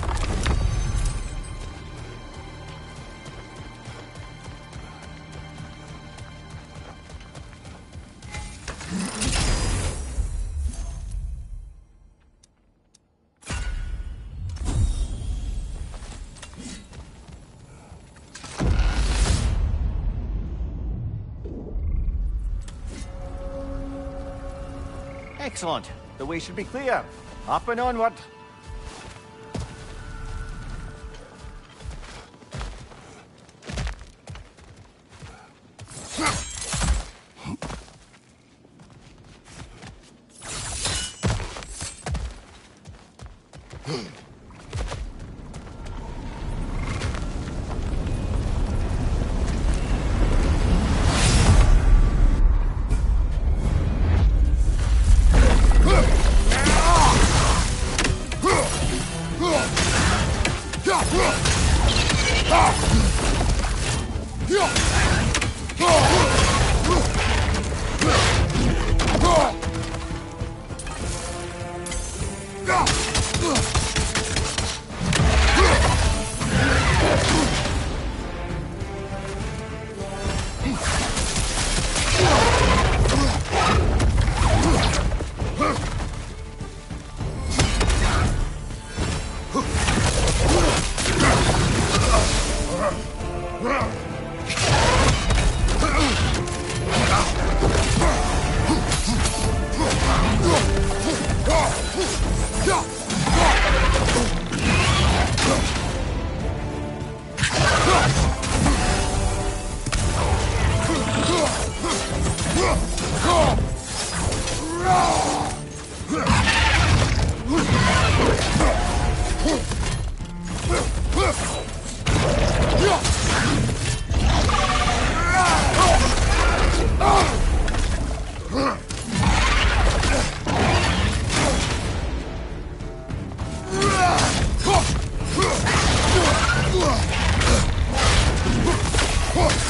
Excellent. The way should be clear. Up and onward.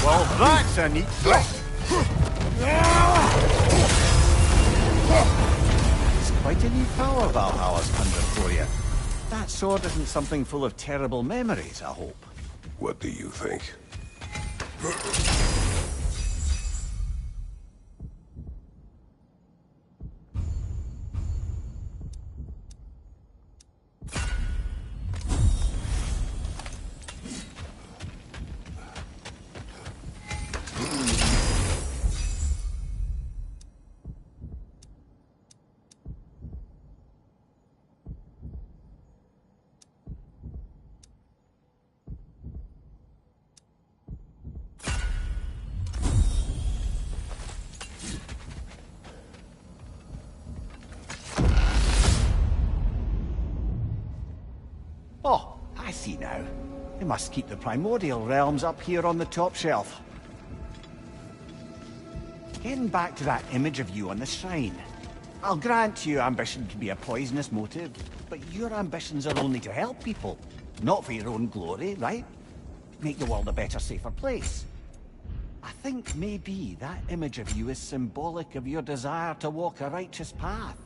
Well, that's a neat trick. It's quite a new power Valhalla's conjured for you. That sword isn't something full of terrible memories, I hope. What do you think? Oh, I see now. They must keep the primordial realms up here on the top shelf. Getting back to that image of you on the shrine. I'll grant you ambition can be a poisonous motive, but your ambitions are only to help people, not for your own glory, right? Make the world a better, safer place. I think maybe that image of you is symbolic of your desire to walk a righteous path.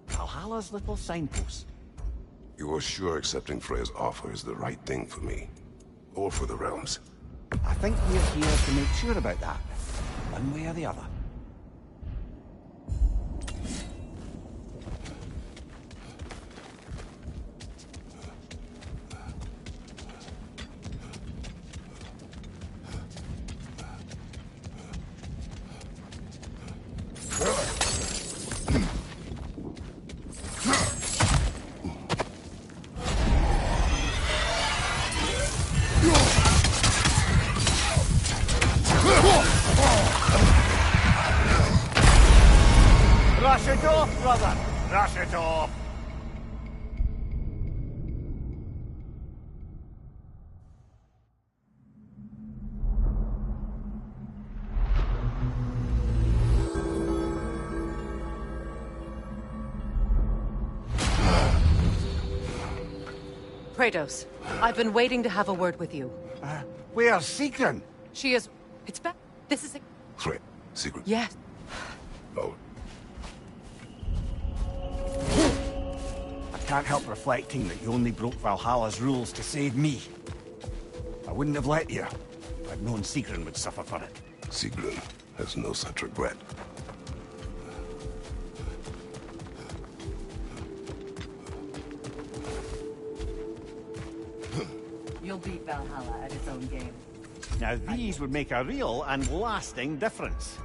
Valhalla's little signpost. You are sure accepting Freya's offer is the right thing for me? Or for the realms? I think we're here to make sure about that, one way or the other. Rush it off, brother! Rush it off! Kratos, I've been waiting to have a word with you. Where's Sigrun? She is... It's back. This is... Freya, secret. Yes. Oh, I can't help reflecting that you only broke Valhalla's rules to save me. I wouldn't have let you. I'd known Sigrun would suffer for it. Sigrun has no such regret. Valhalla at its own game. Now these would make a real and lasting difference.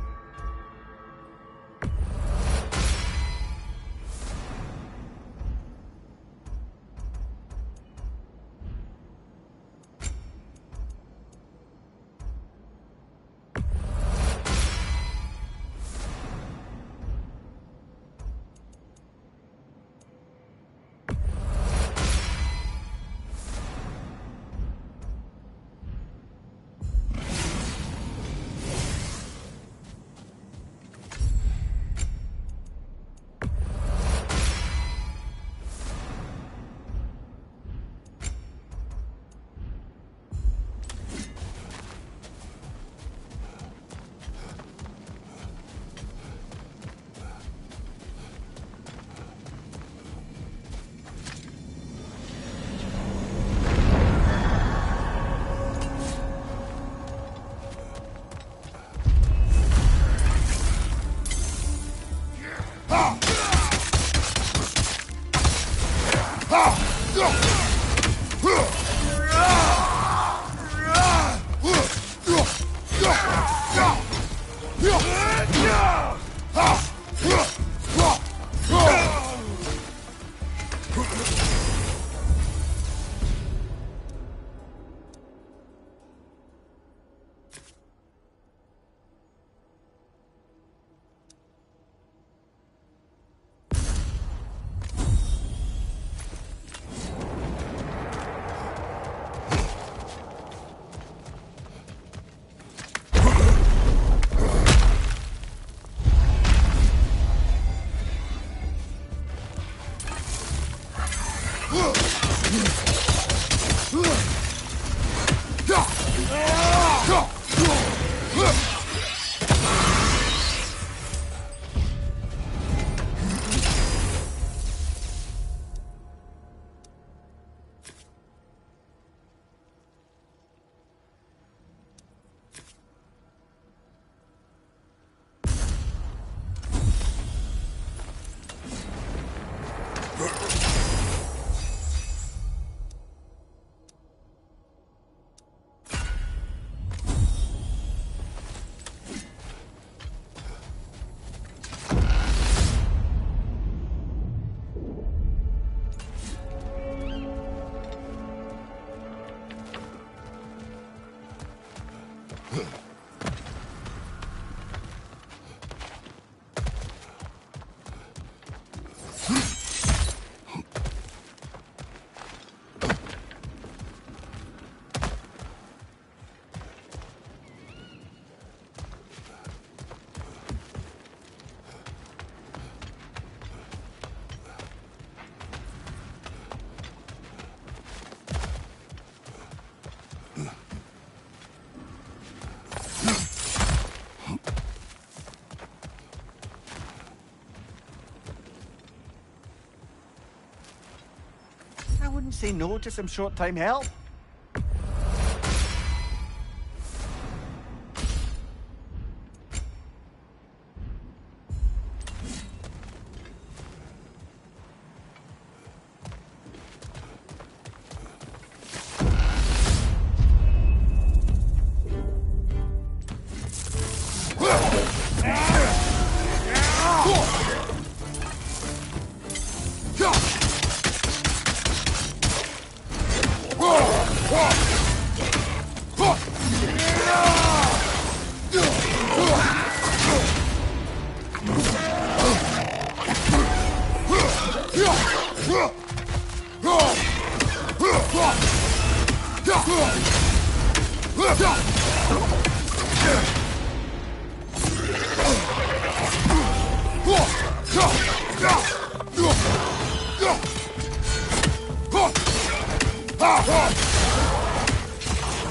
I wouldn't say no to some short-time help.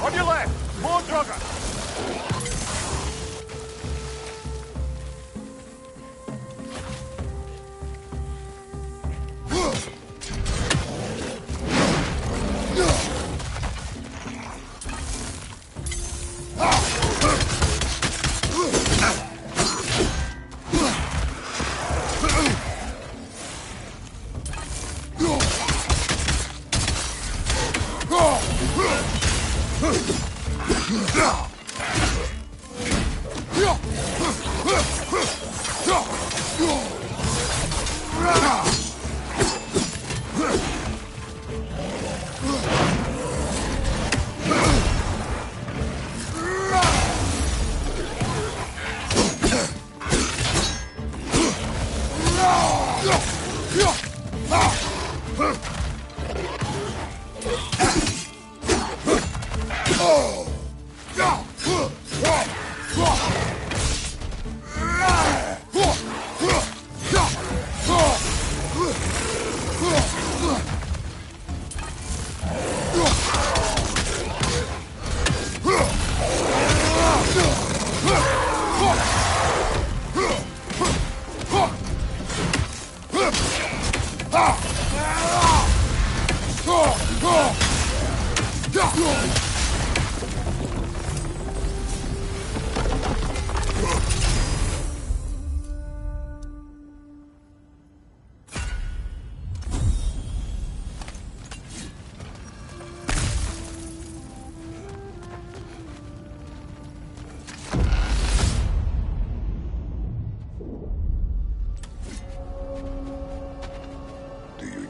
On your left, more Drugger.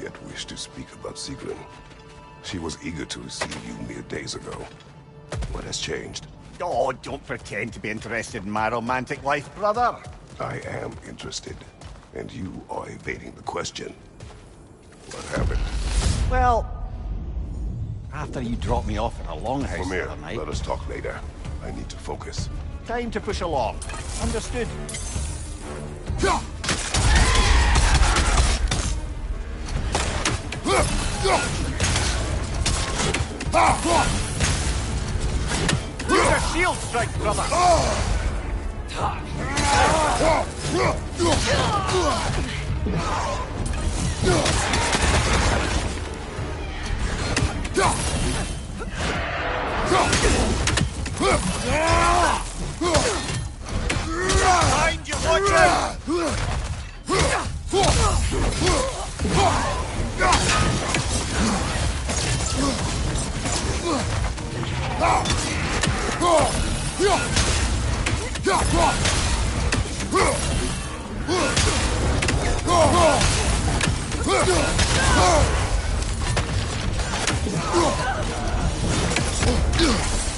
yet wish to speak about Sigrun. She was eager to receive you mere days ago. What has changed? Oh, don't pretend to be interested in my romantic life, brother. I am interested, and you are evading the question. What happened? Well, after you dropped me off at a longhouse the Mimir, other night, let us talk later. I need to focus. time to push along. Understood? Use a shield strike, brother! Behind you, watch out!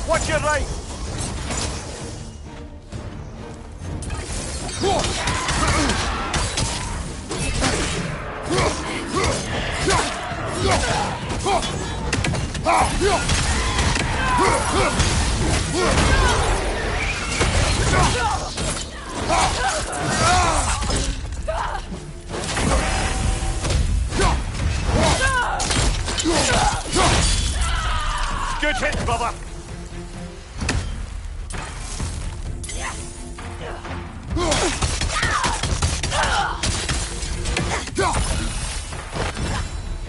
Watch your right! Good hit, brother!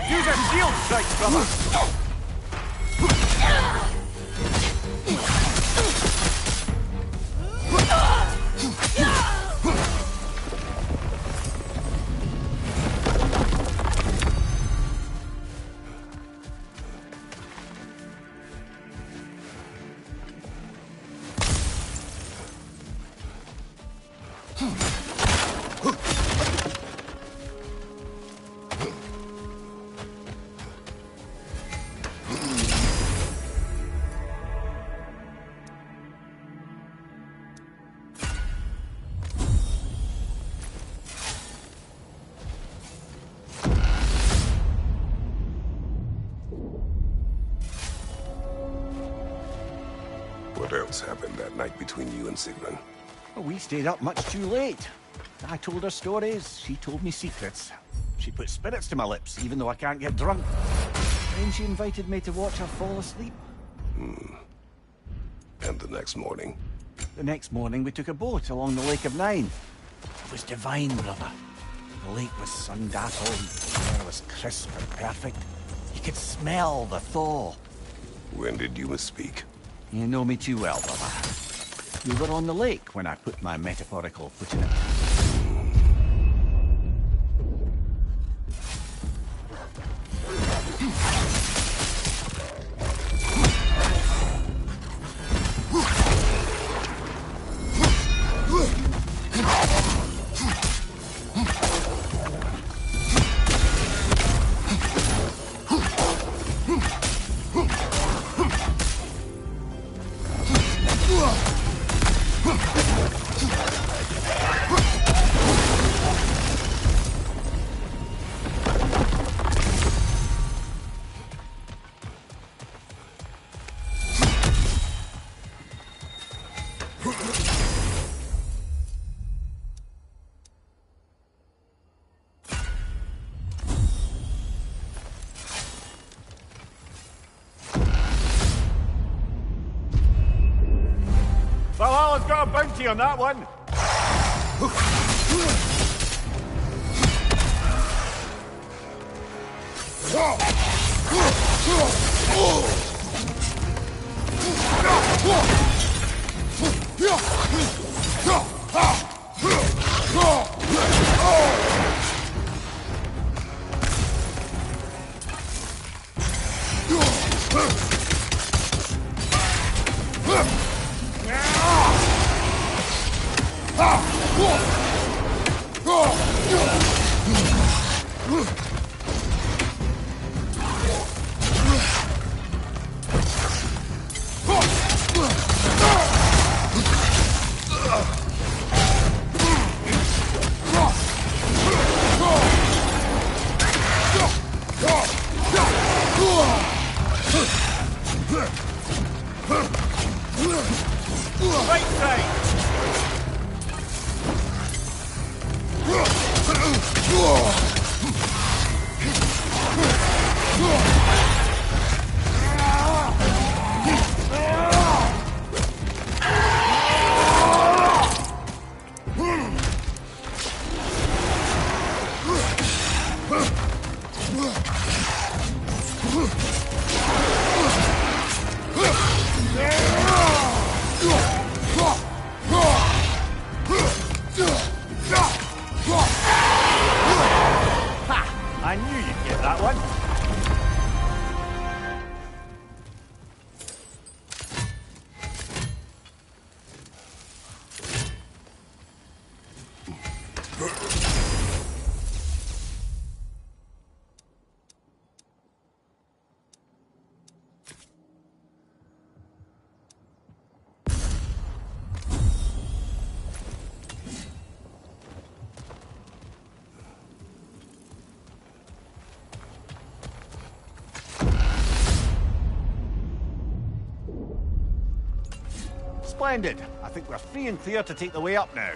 Use a shield strike, brother! What else happened that night between you and Sigrun? Well, we stayed up much too late. I told her stories, she told me secrets. She put spirits to my lips, even though I can't get drunk. Then she invited me to watch her fall asleep. And the next morning? The next morning, we took a boat along the Lake of Nine. It was divine, brother. The lake was sun-dappled, the air was crisp and perfect. You could smell the thaw. When did you misspeak? You know me too well, brother. You were on the lake when I put my metaphorical foot in it. Valhalla's got a bounty on that one! Splendid. I think we're free and clear to take the way up now.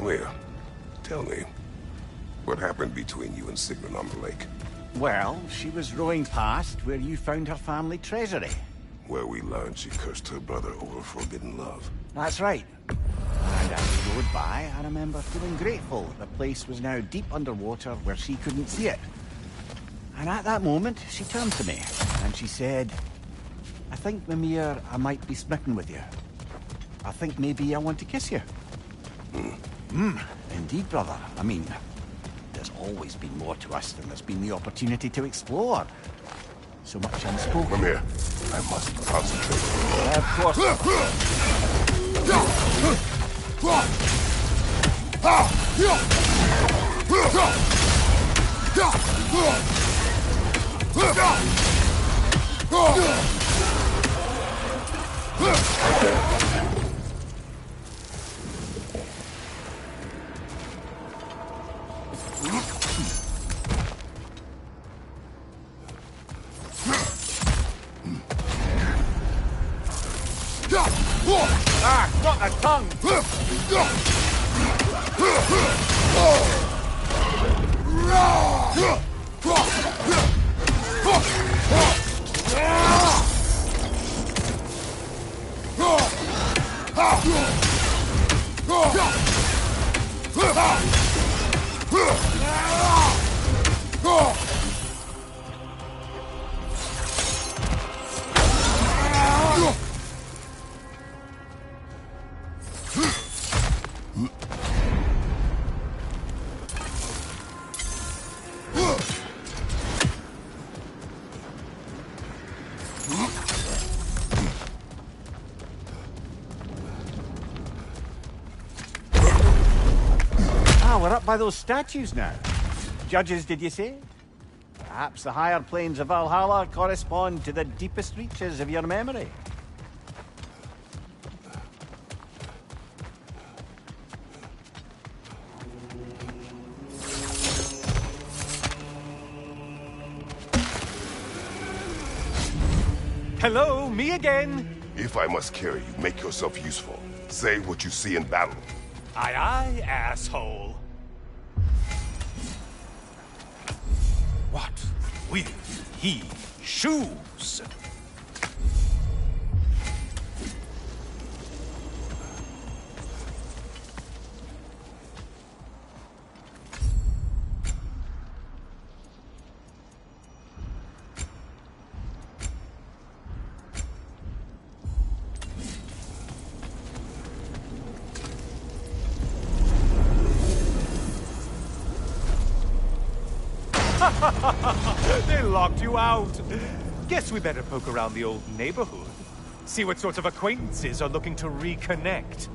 Well, tell me, what happened between you and Sigrid on the lake? Well, she was rowing past where you found her family treasury. Where we learned she cursed her brother over forbidden love. That's right. And as we rode by, I remember feeling grateful that the place was now deep underwater where she couldn't see it. And at that moment, she turned to me, and she said, I think, Mimir, I might be smitten with you. I think maybe I want to kiss you. Indeed, brother. I mean, there's always been more to us than there's been the opportunity to explore. So much unspoken. Come here. I must concentrate. Of course. Ah, not a tongue! We're up by those statues now. Judges, did you say? Perhaps the higher planes of Valhalla correspond to the deepest reaches of your memory. Hello, me again. If I must carry you, make yourself useful. Say what you see in battle. Aye, aye, asshole. What will he choose? They locked you out. Guess we better poke around the old neighborhood. See what sorts of acquaintances are looking to reconnect.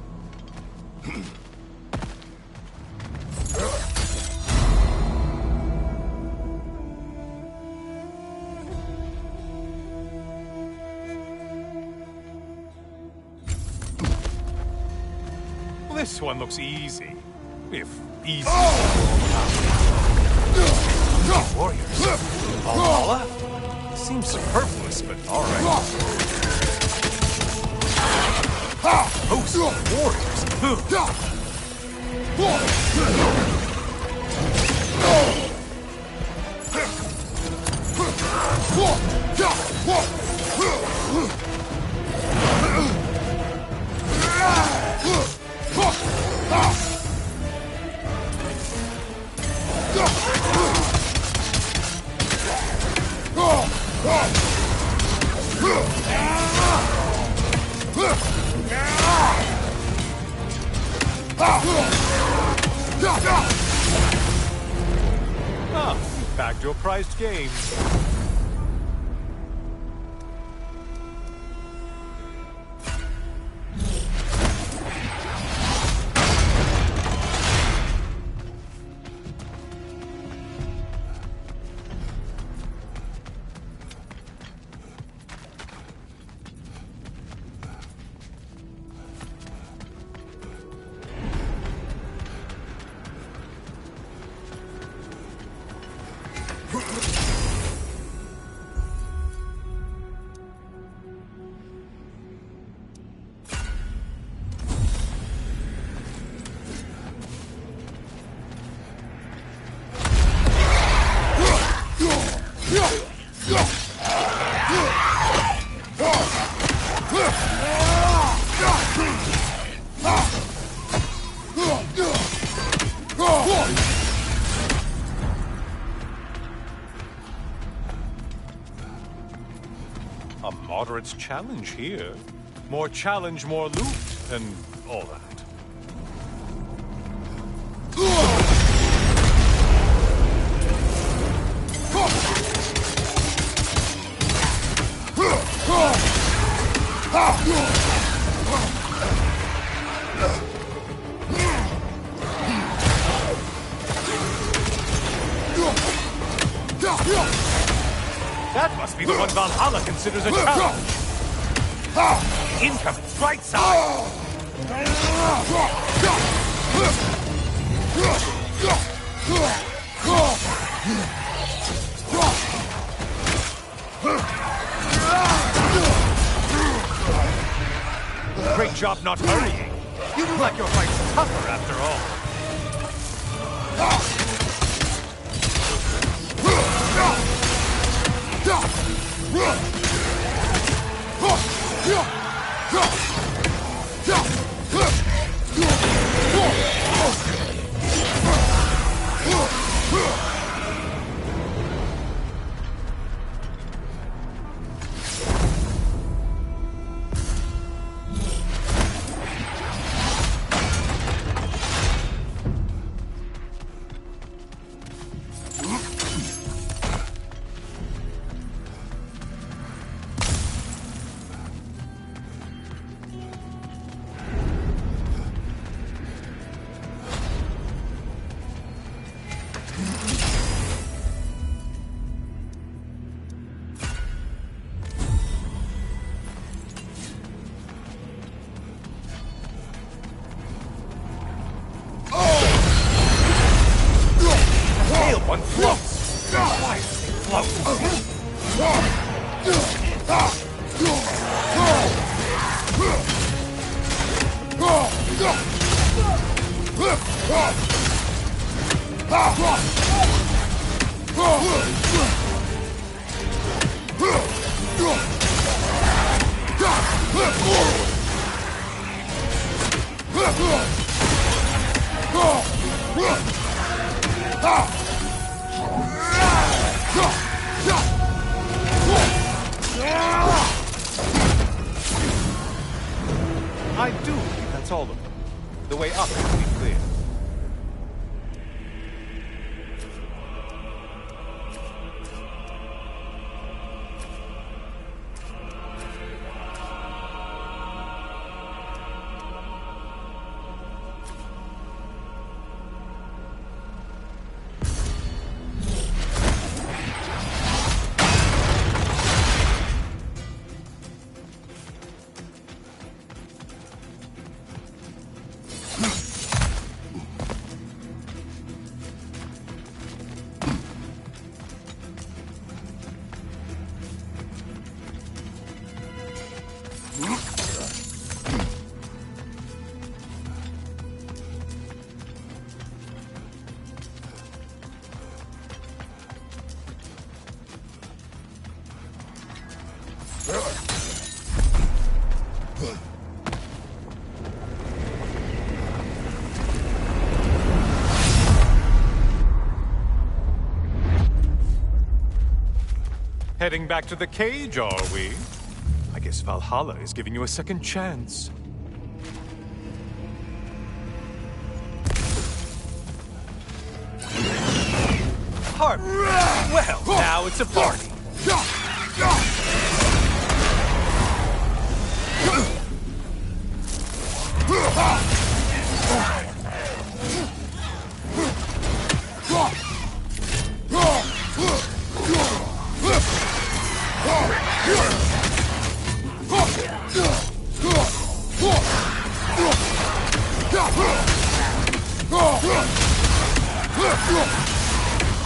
This one looks easy. If easy. Warriors. Valhalla? Seems superfluous, but alright. Host of warriors. Ah, you bagged your prized game. A moderate challenge here. More challenge, more loot, and all that. That must be the one Valhalla considers a challenge. Incoming, right side. Great job not hurrying. You look like your fight's tougher after all. One floats! Why does they float? I do believe that's all of them. The way up is pretty clear. Heading back to the cage, are we? I guess Valhalla is giving you a second chance. Harp! Well, now it's a party.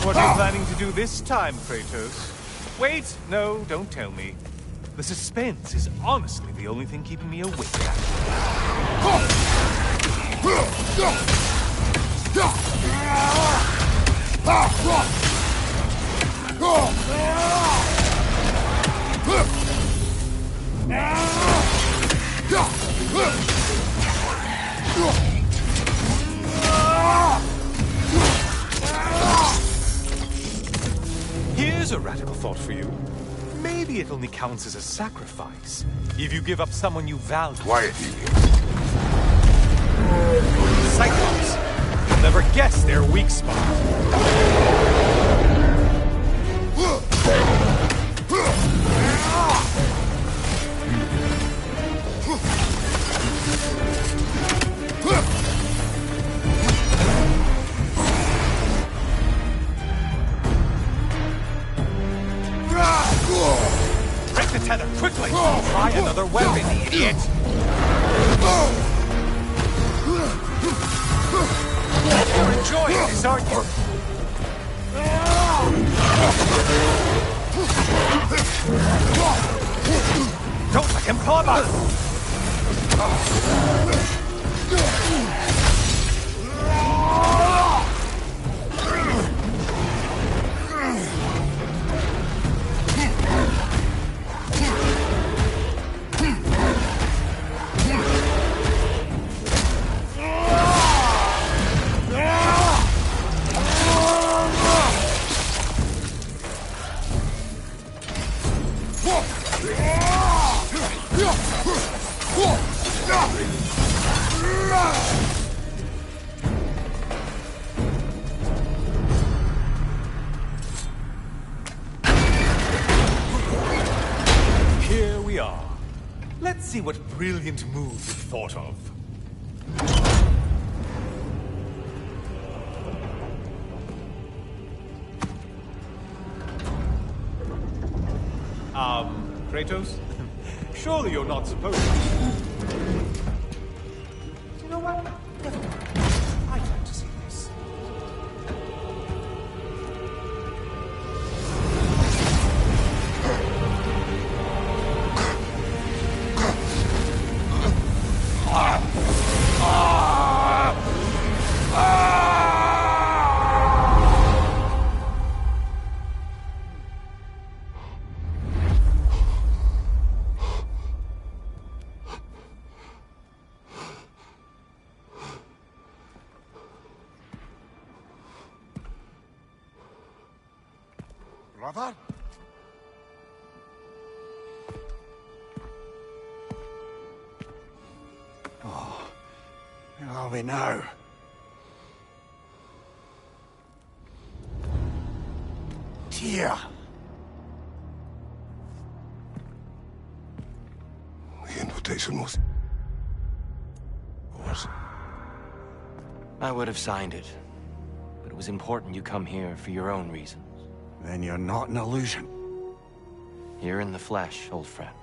What are you planning to do this time, Kratos? Wait, no, don't tell me. The suspense is honestly the only thing keeping me awake. Here's a radical thought for you. Maybe it only counts as a sacrifice if you give up someone you value. Quiet, Helios. Cyclops! You'll never guess their weak spot. Break the tether, quickly! Try another weapon, idiot! You're enjoying this, aren't you? Don't let him clobber! Here we are. Let's see what brilliant move you've thought of. Kratos? Surely you're not supposed to. You know what? Never mind. I'd like to see this. Brother? Oh, where are we now? Dear. The invitation was... yours. I would have signed it, but it was important you come here for your own reasons. Then you're not an illusion. Here in the flesh, old friend.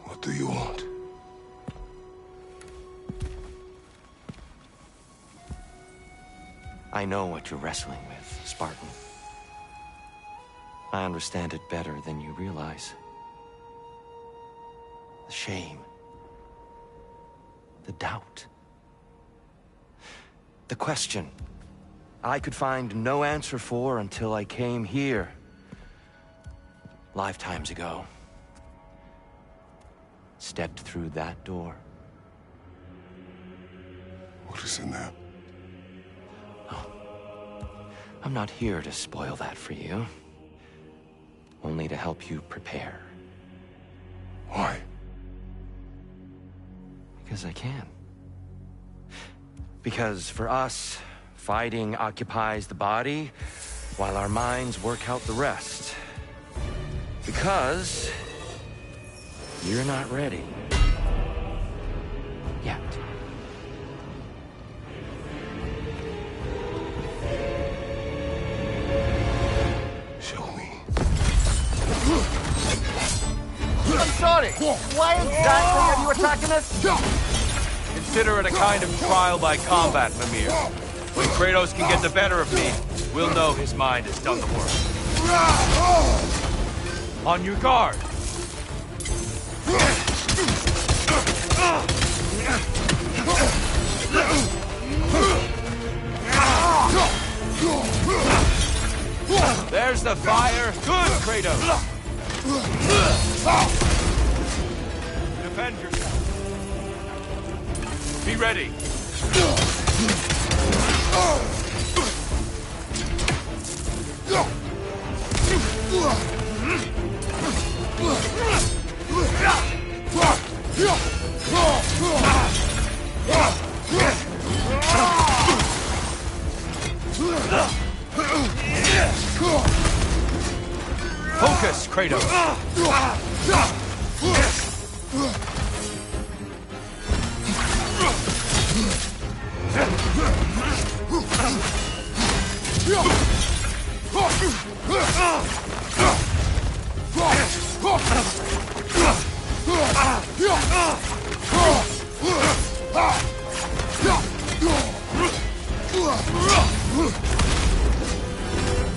What do you want? I know what you're wrestling with, Spartan. I understand it better than you realize. The shame. The doubt. The question I could find no answer for until I came here. Lifetimes ago. Stepped through that door. What is in there? I'm not here to spoil that for you. Only to help you prepare. Why? Because I can. Because for us, fighting occupies the body, while our minds work out the rest. Because you're not ready. Yet. Show me. I'm sorry. Why exactly are you attacking us? Consider it a kind of trial by combat, Mimir. When Kratos can get the better of me, we'll know his mind has done the work. On your guard. There's the fire. Good, Kratos. Defend yourself. Be ready. Focus, Kratos.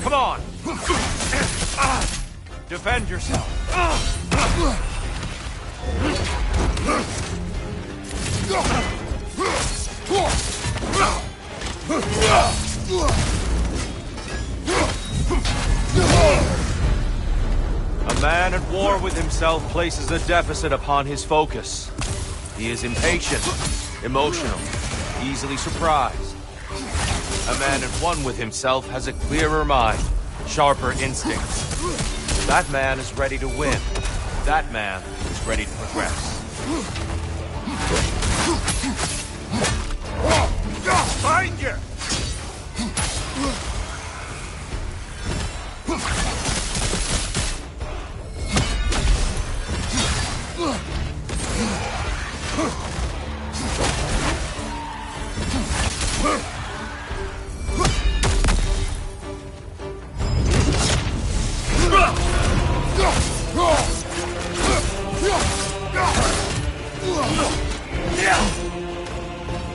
Come on. Defend yourself. A man at war with himself places a deficit upon his focus. He is impatient, emotional, easily surprised. A man at one with himself has a clearer mind, sharper instincts. That man is ready to win. That man is ready to progress. Find you!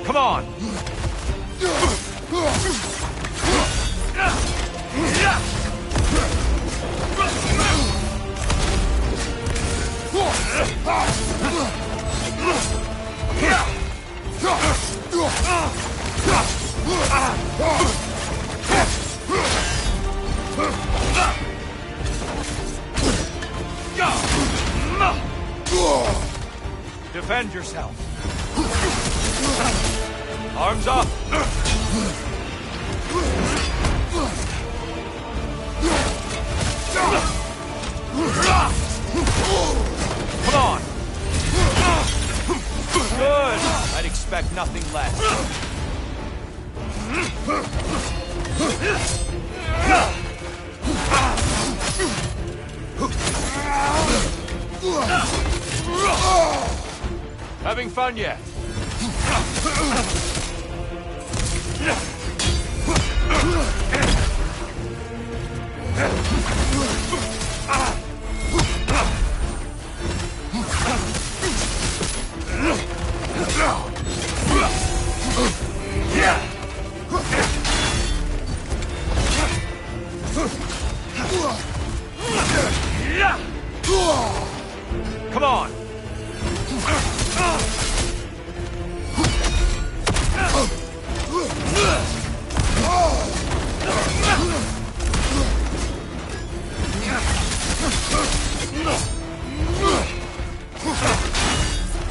Come on! Defend yourself. Arms up. expect nothing less. Having fun yet? Come on!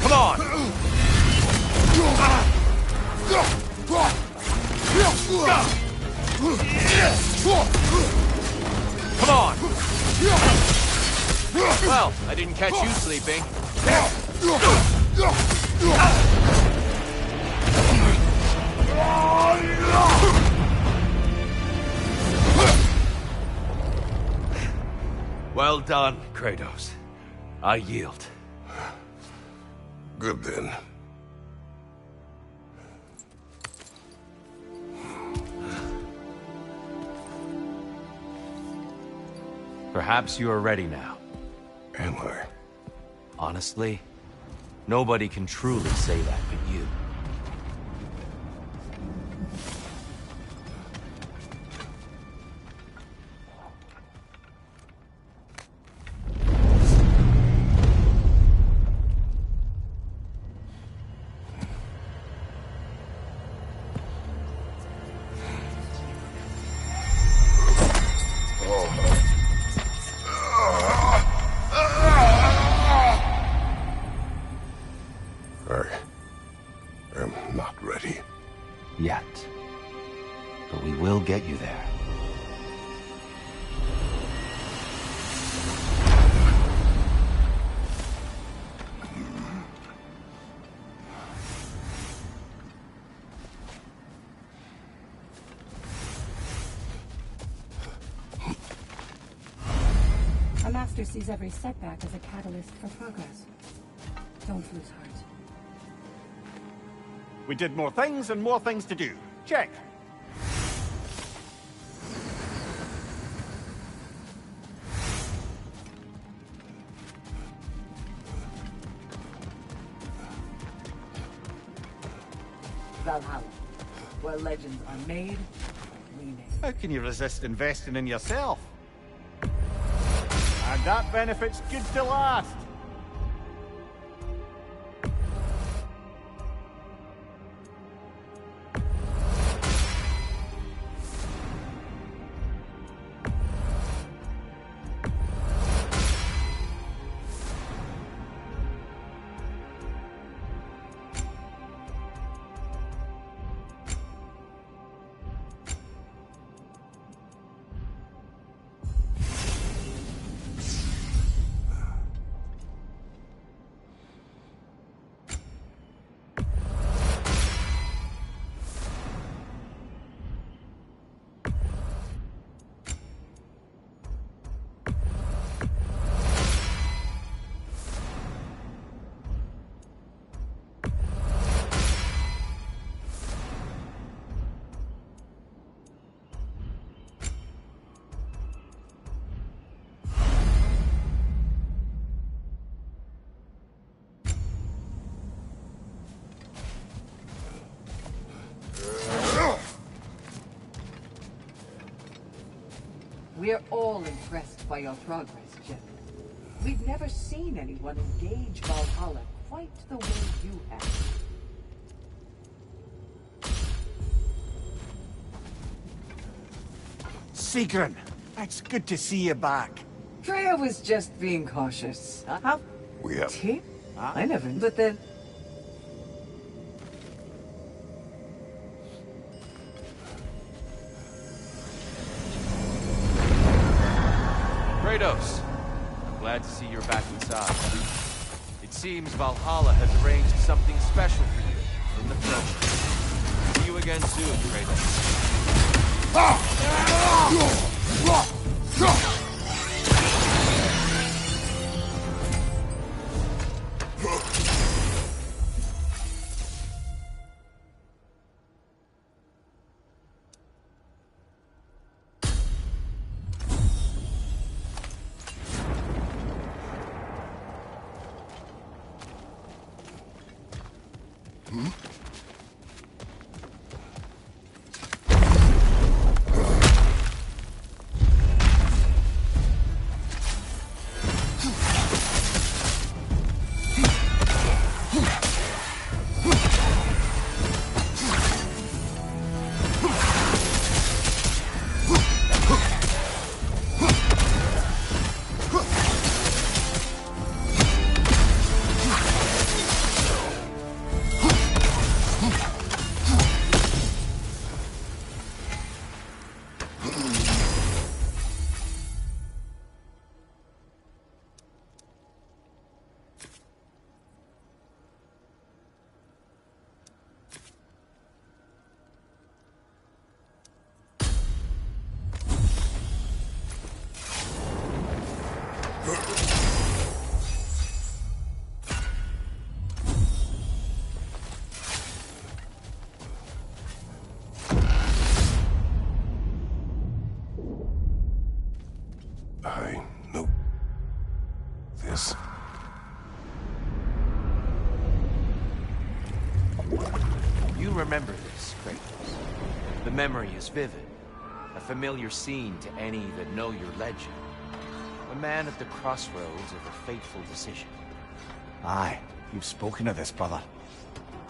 Come on! Come on! Well, I didn't catch you sleeping. Well done, Kratos. I yield. Good then. Perhaps you are ready now. Am I? Honestly, nobody can truly say that but you. I am not ready. Yet. But we will get you there. A master sees every setback as a catalyst for progress. Don't lose heart. We did more things and more things to do. Check. Valhalla, where legends are made, remade. How can you resist investing in yourself? And that benefit's good to last. We're all impressed by your progress, General. We've never seen anyone engage Valhalla quite the way you have. Sigrun, it's good to see you back. Freya was just being cautious. How? We have... Team? I never... But then... Kratos, I'm glad to see you're back inside. It seems Valhalla has arranged something special for you in the See you again soon, Kratos. I know this. You remember this, Kratos. The memory is vivid. A familiar scene to any that know your legend. A man at the crossroads of a fateful decision. Aye, you've spoken of this, brother.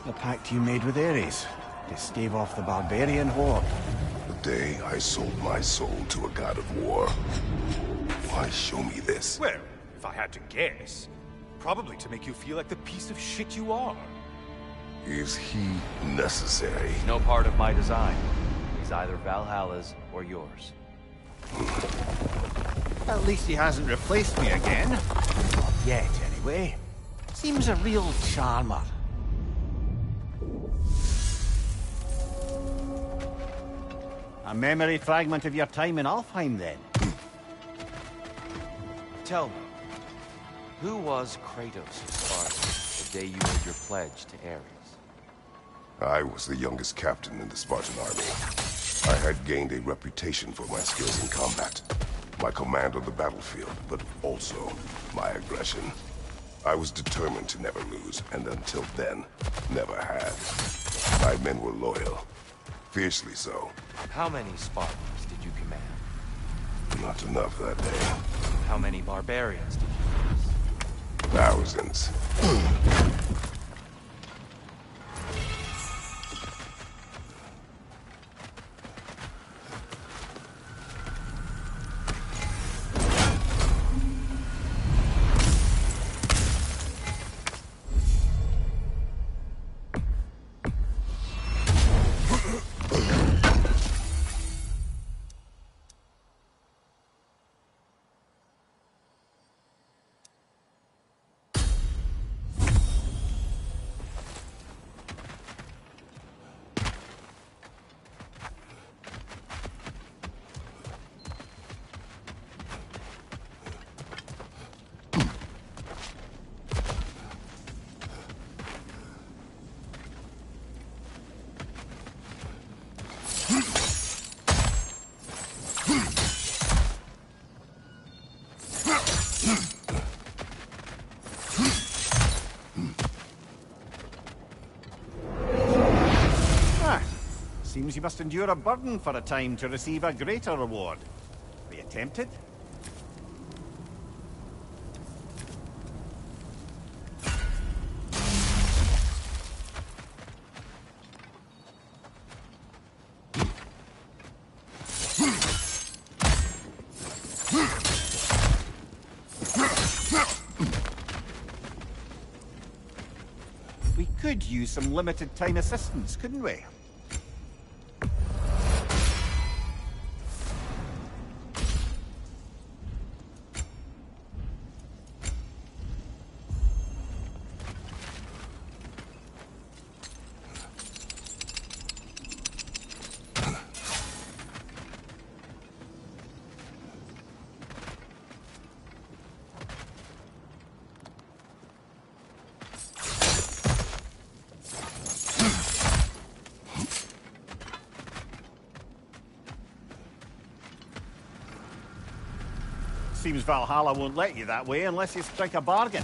The pact you made with Ares to stave off the barbarian horde. The day I sold my soul to a god of war. Why show me this? Well, if I had to guess, probably to make you feel like the piece of shit you are. Is he necessary? He's no part of my design. He's either Valhalla's or yours. At least he hasn't replaced me again. Not yet, anyway. Seems a real charmer. A memory fragment of your time in Alfheim, then? Tell me, who was Kratos' Spartan the day you made your pledge to Ares? I was the youngest captain in the Spartan army. I had gained a reputation for my skills in combat, my command on the battlefield, but also my aggression. I was determined to never lose, and until then, never had. My men were loyal, fiercely so. How many Spartans did you command? Not enough that day. How many barbarians did you face? Thousands. Seems you must endure a burden for a time to receive a greater reward. Are you tempted? We could use some limited time assistance, couldn't we? Seems Valhalla won't let you that way unless you strike a bargain.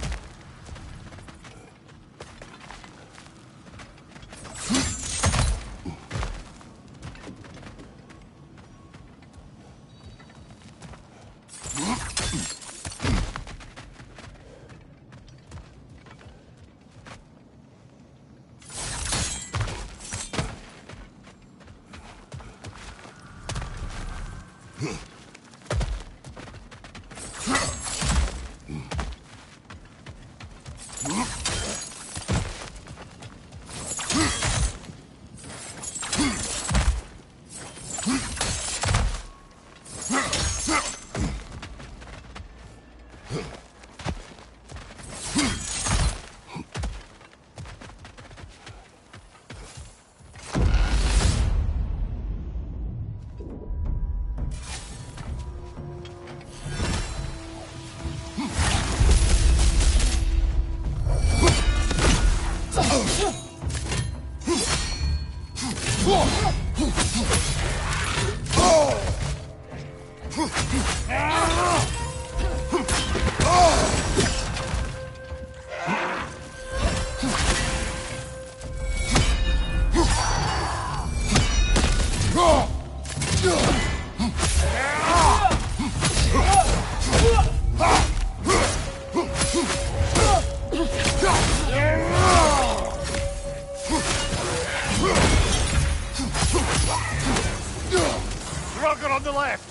Drugger on the left!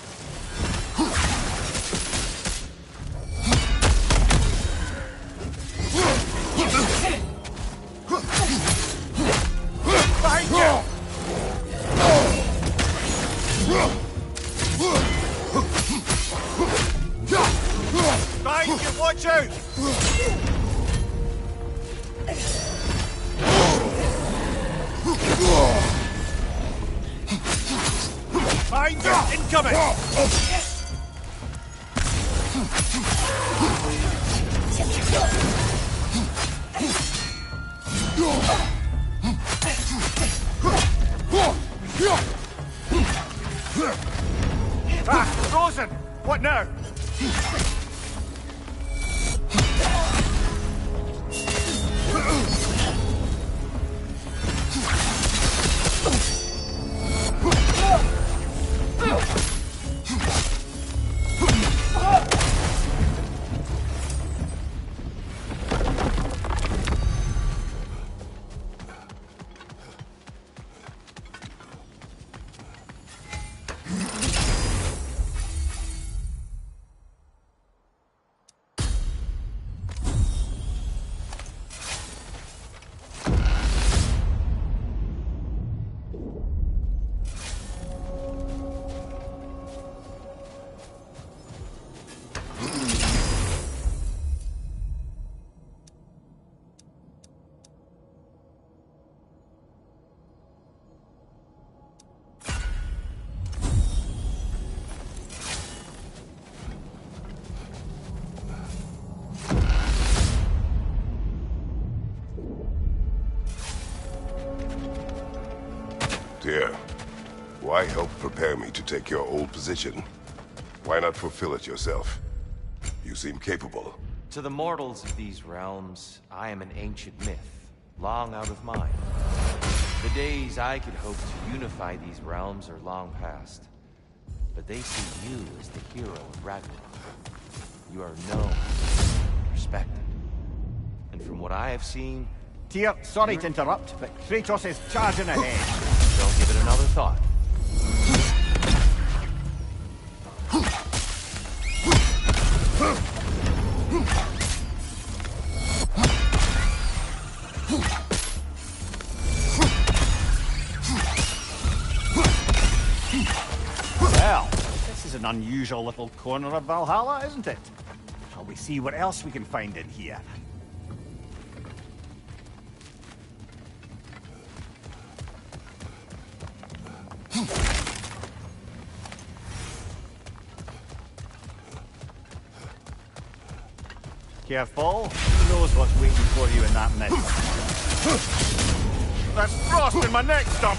Behind you! Behind you, watch out! Behind you! Incoming! Ah, frozen! What now? Dear, why help prepare me to take your old position? Why not fulfill it yourself? You seem capable. To the mortals of these realms, I am an ancient myth, long out of mind. The days I could hope to unify these realms are long past. But they see you as the hero of Ragnarök. You are known, respected. And from what I have seen... Tyr, sorry to interrupt, but Kratos is charging ahead. Don't give it another thought. Well, this is an unusual little corner of Valhalla, isn't it? Shall we see what else we can find in here? Careful. Who knows what's waiting for you in that mist? There's frost in my neck stump!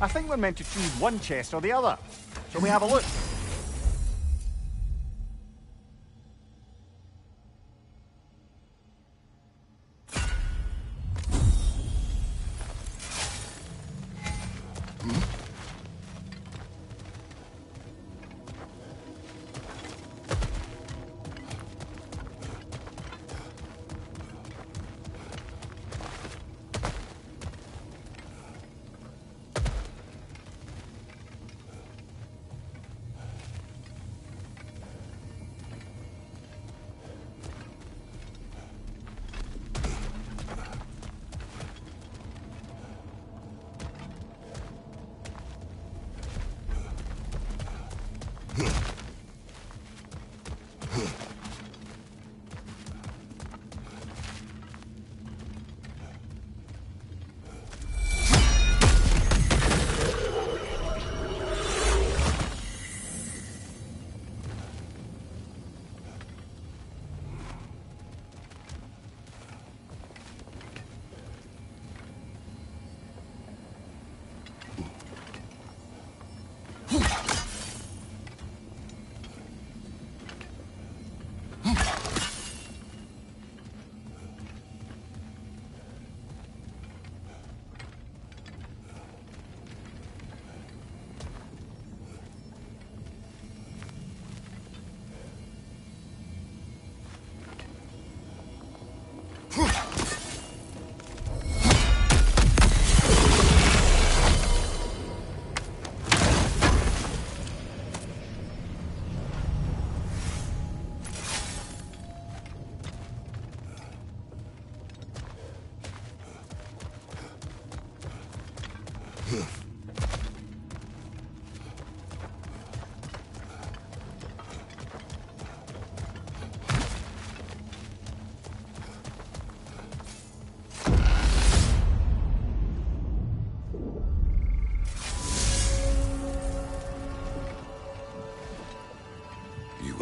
I think we're meant to choose one chest or the other. Shall we have a look?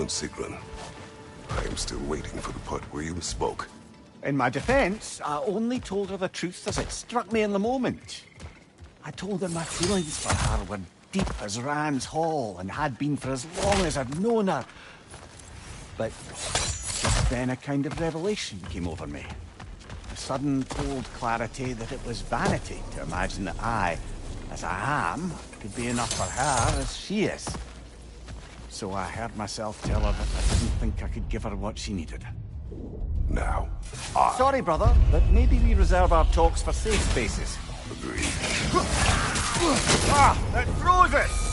And Sigrun, I am still waiting for the part where you spoke. In my defense, I only told her the truth as it struck me in the moment. I told her my feelings for her were deep as Rand's Hall and had been for as long as I'd known her. But just then a kind of revelation came over me. A sudden cold clarity that it was vanity to imagine that I, as I am, could be enough for her as she is. so I heard myself tell her that I didn't think I could give her what she needed. Now, Sorry, brother, but maybe we reserve our talks for safe spaces. agree. Ah, it throws it!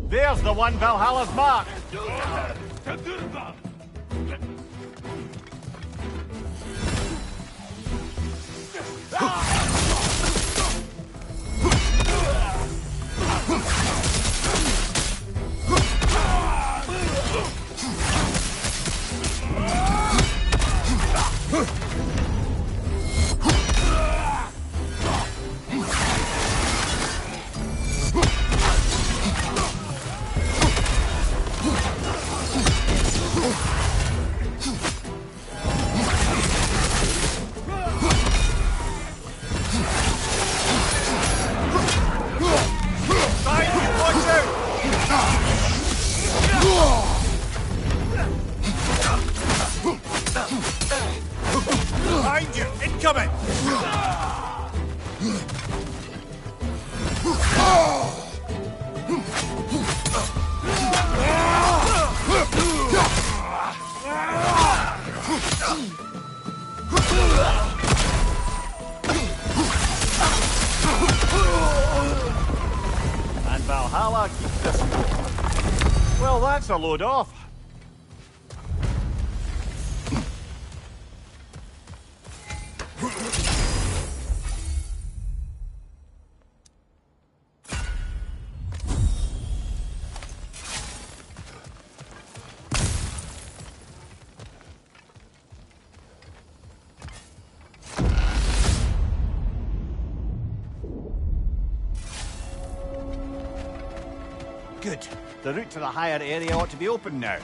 There's the one Valhalla's mark! Behind you! Incoming! And Valhalla keeps the score. Well, that's a load off. Good. The route to the higher area ought to be open now.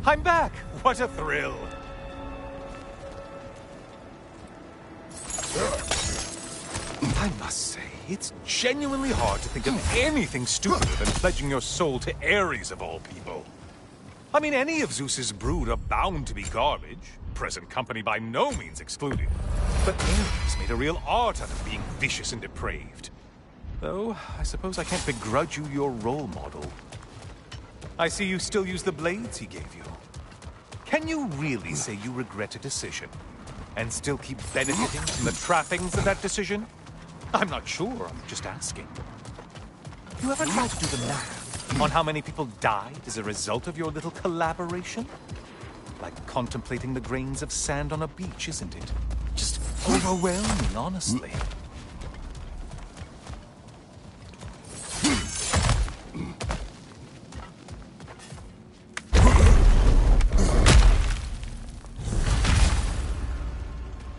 I'm back! What a thrill! I must say, it's genuinely hard to think of anything stupider than pledging your soul to Ares of all people. I mean, any of Zeus's brood are bound to be garbage, present company by no means excluded. But Ares made a real art out of being vicious and depraved. Though, I suppose I can't begrudge you your role model. I see you still use the blades he gave you. Can you really say you regret a decision, and still keep benefiting from the trappings of that decision? I'm not sure, I'm just asking. You ever try to do the math on how many people died as a result of your little collaboration? Like contemplating the grains of sand on a beach, isn't it? Just overwhelming, honestly.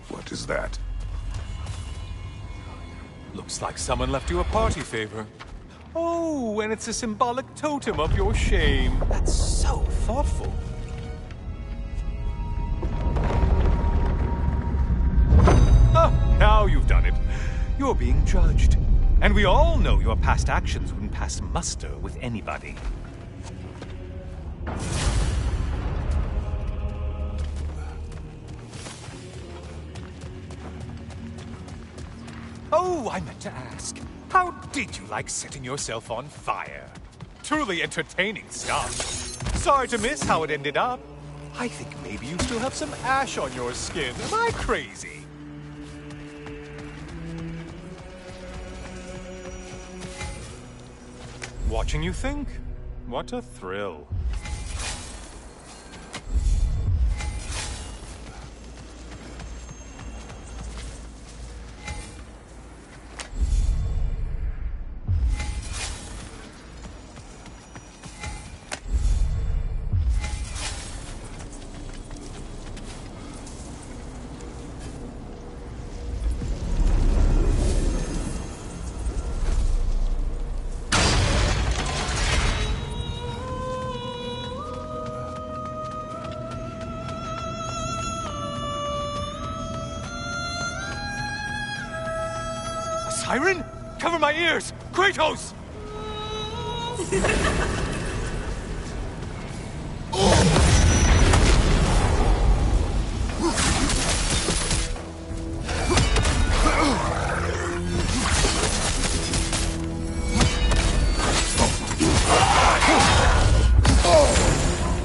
What is that? Looks like someone left you a party favor. Oh, and it's a symbolic totem of your shame. That's so thoughtful. Oh, now you've done it. You're being judged. And we all know your past actions wouldn't pass muster with anybody. Oh, I meant to ask. How did you like setting yourself on fire? Truly entertaining stuff. Sorry to miss how it ended up. I think maybe you still have some ash on your skin. Am I crazy? Watching you think? What a thrill. Siren? Cover my ears! Kratos!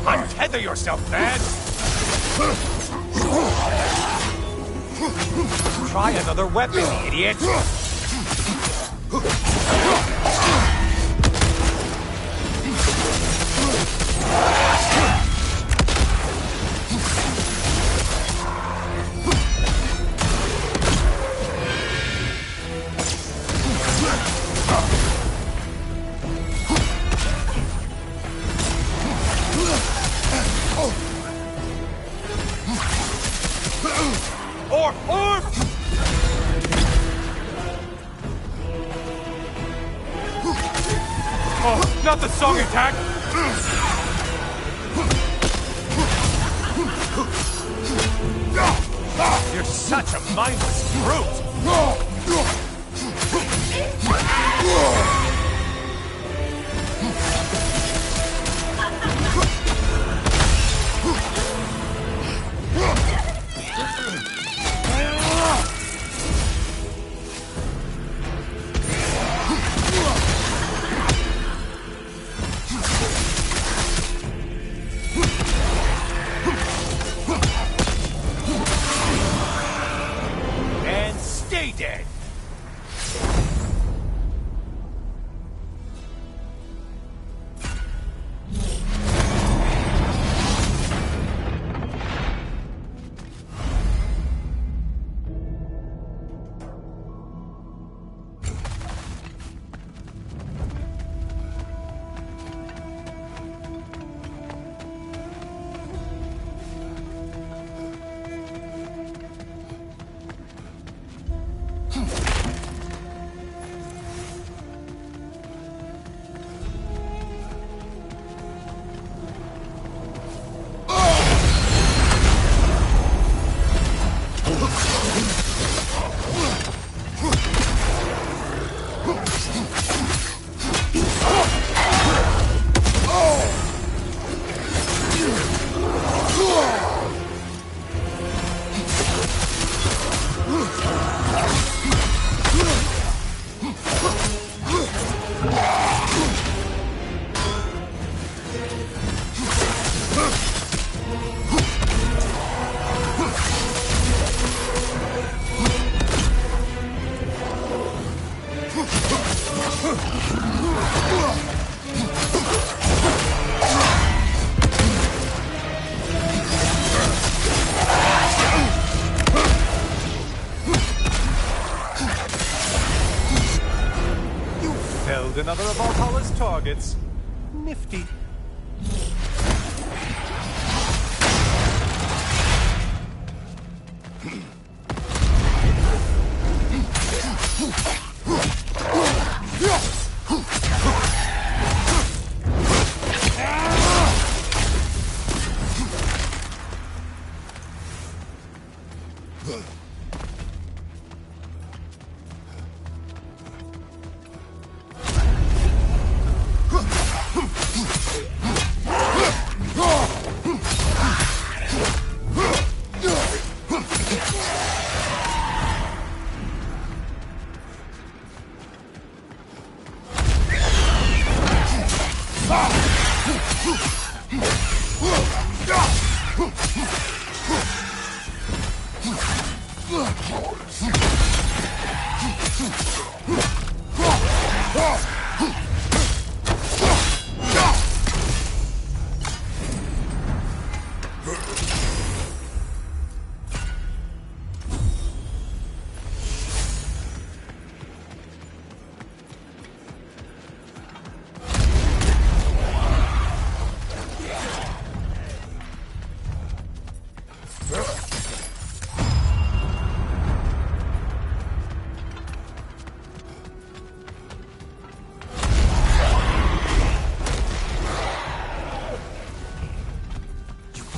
Untether yourself, man! Try another weapon, idiot! Orf! Oh, not the song attack! You're such a mindless brute! another of Valhalla's targets. Nifty.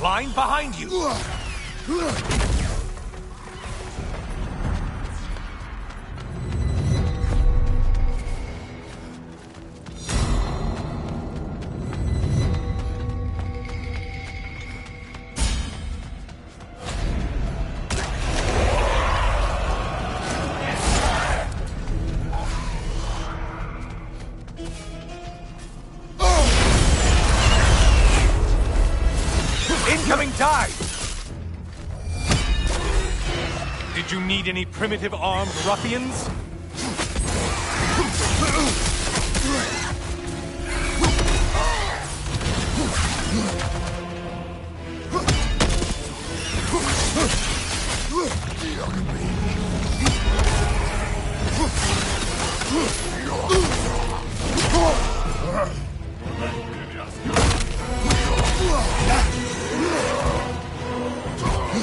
Line behind you! Incoming dive! Did you need any primitive armed ruffians?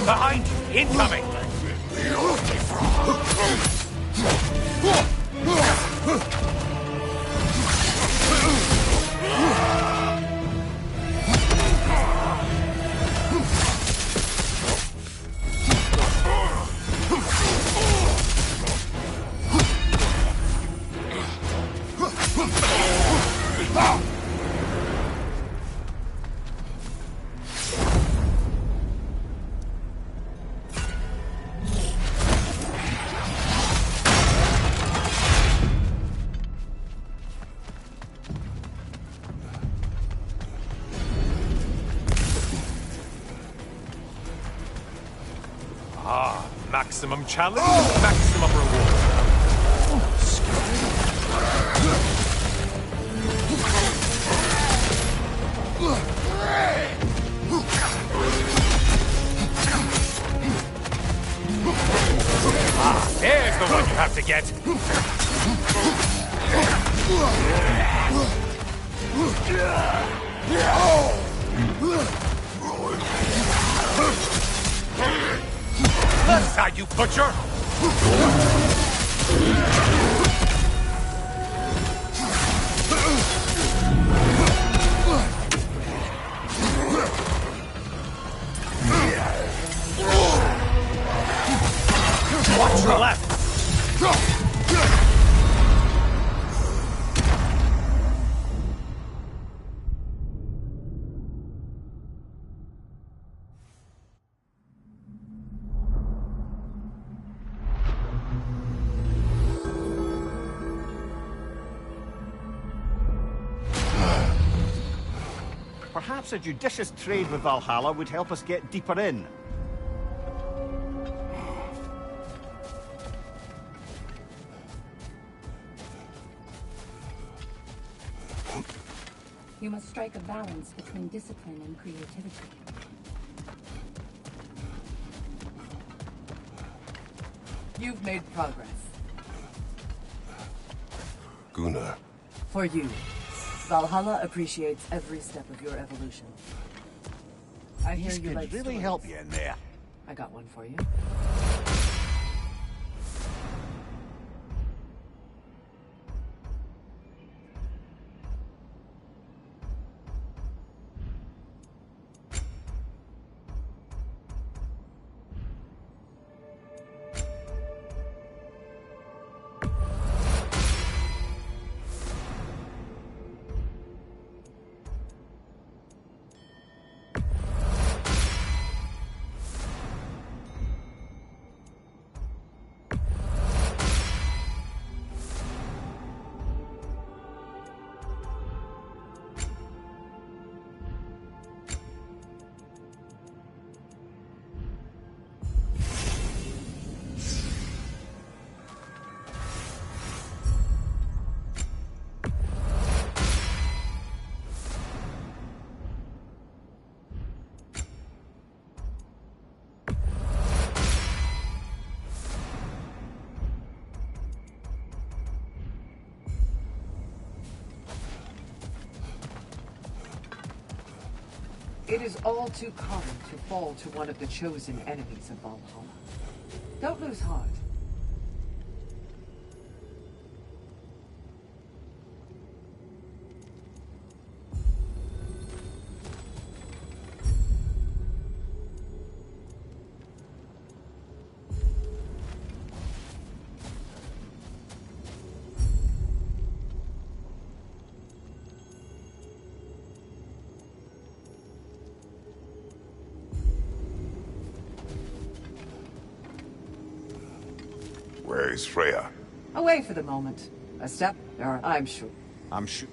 Behind you! Incoming! Maximum challenge, maximum reward. Ah, there's the one you have to get. That's how you butcher! Watch your left! Perhaps a judicious trade with Valhalla would help us get deeper in. You must strike a balance between discipline and creativity. You've made progress. Gunnar, For you. Valhalla appreciates every step of your evolution. I hear These you could like really stories. help you in there. I got one for you. It is all too common to fall to one of the chosen enemies of Valhalla. Don't lose heart. Where is Freya? Away for the moment. A step, or I'm sure. I'm sure.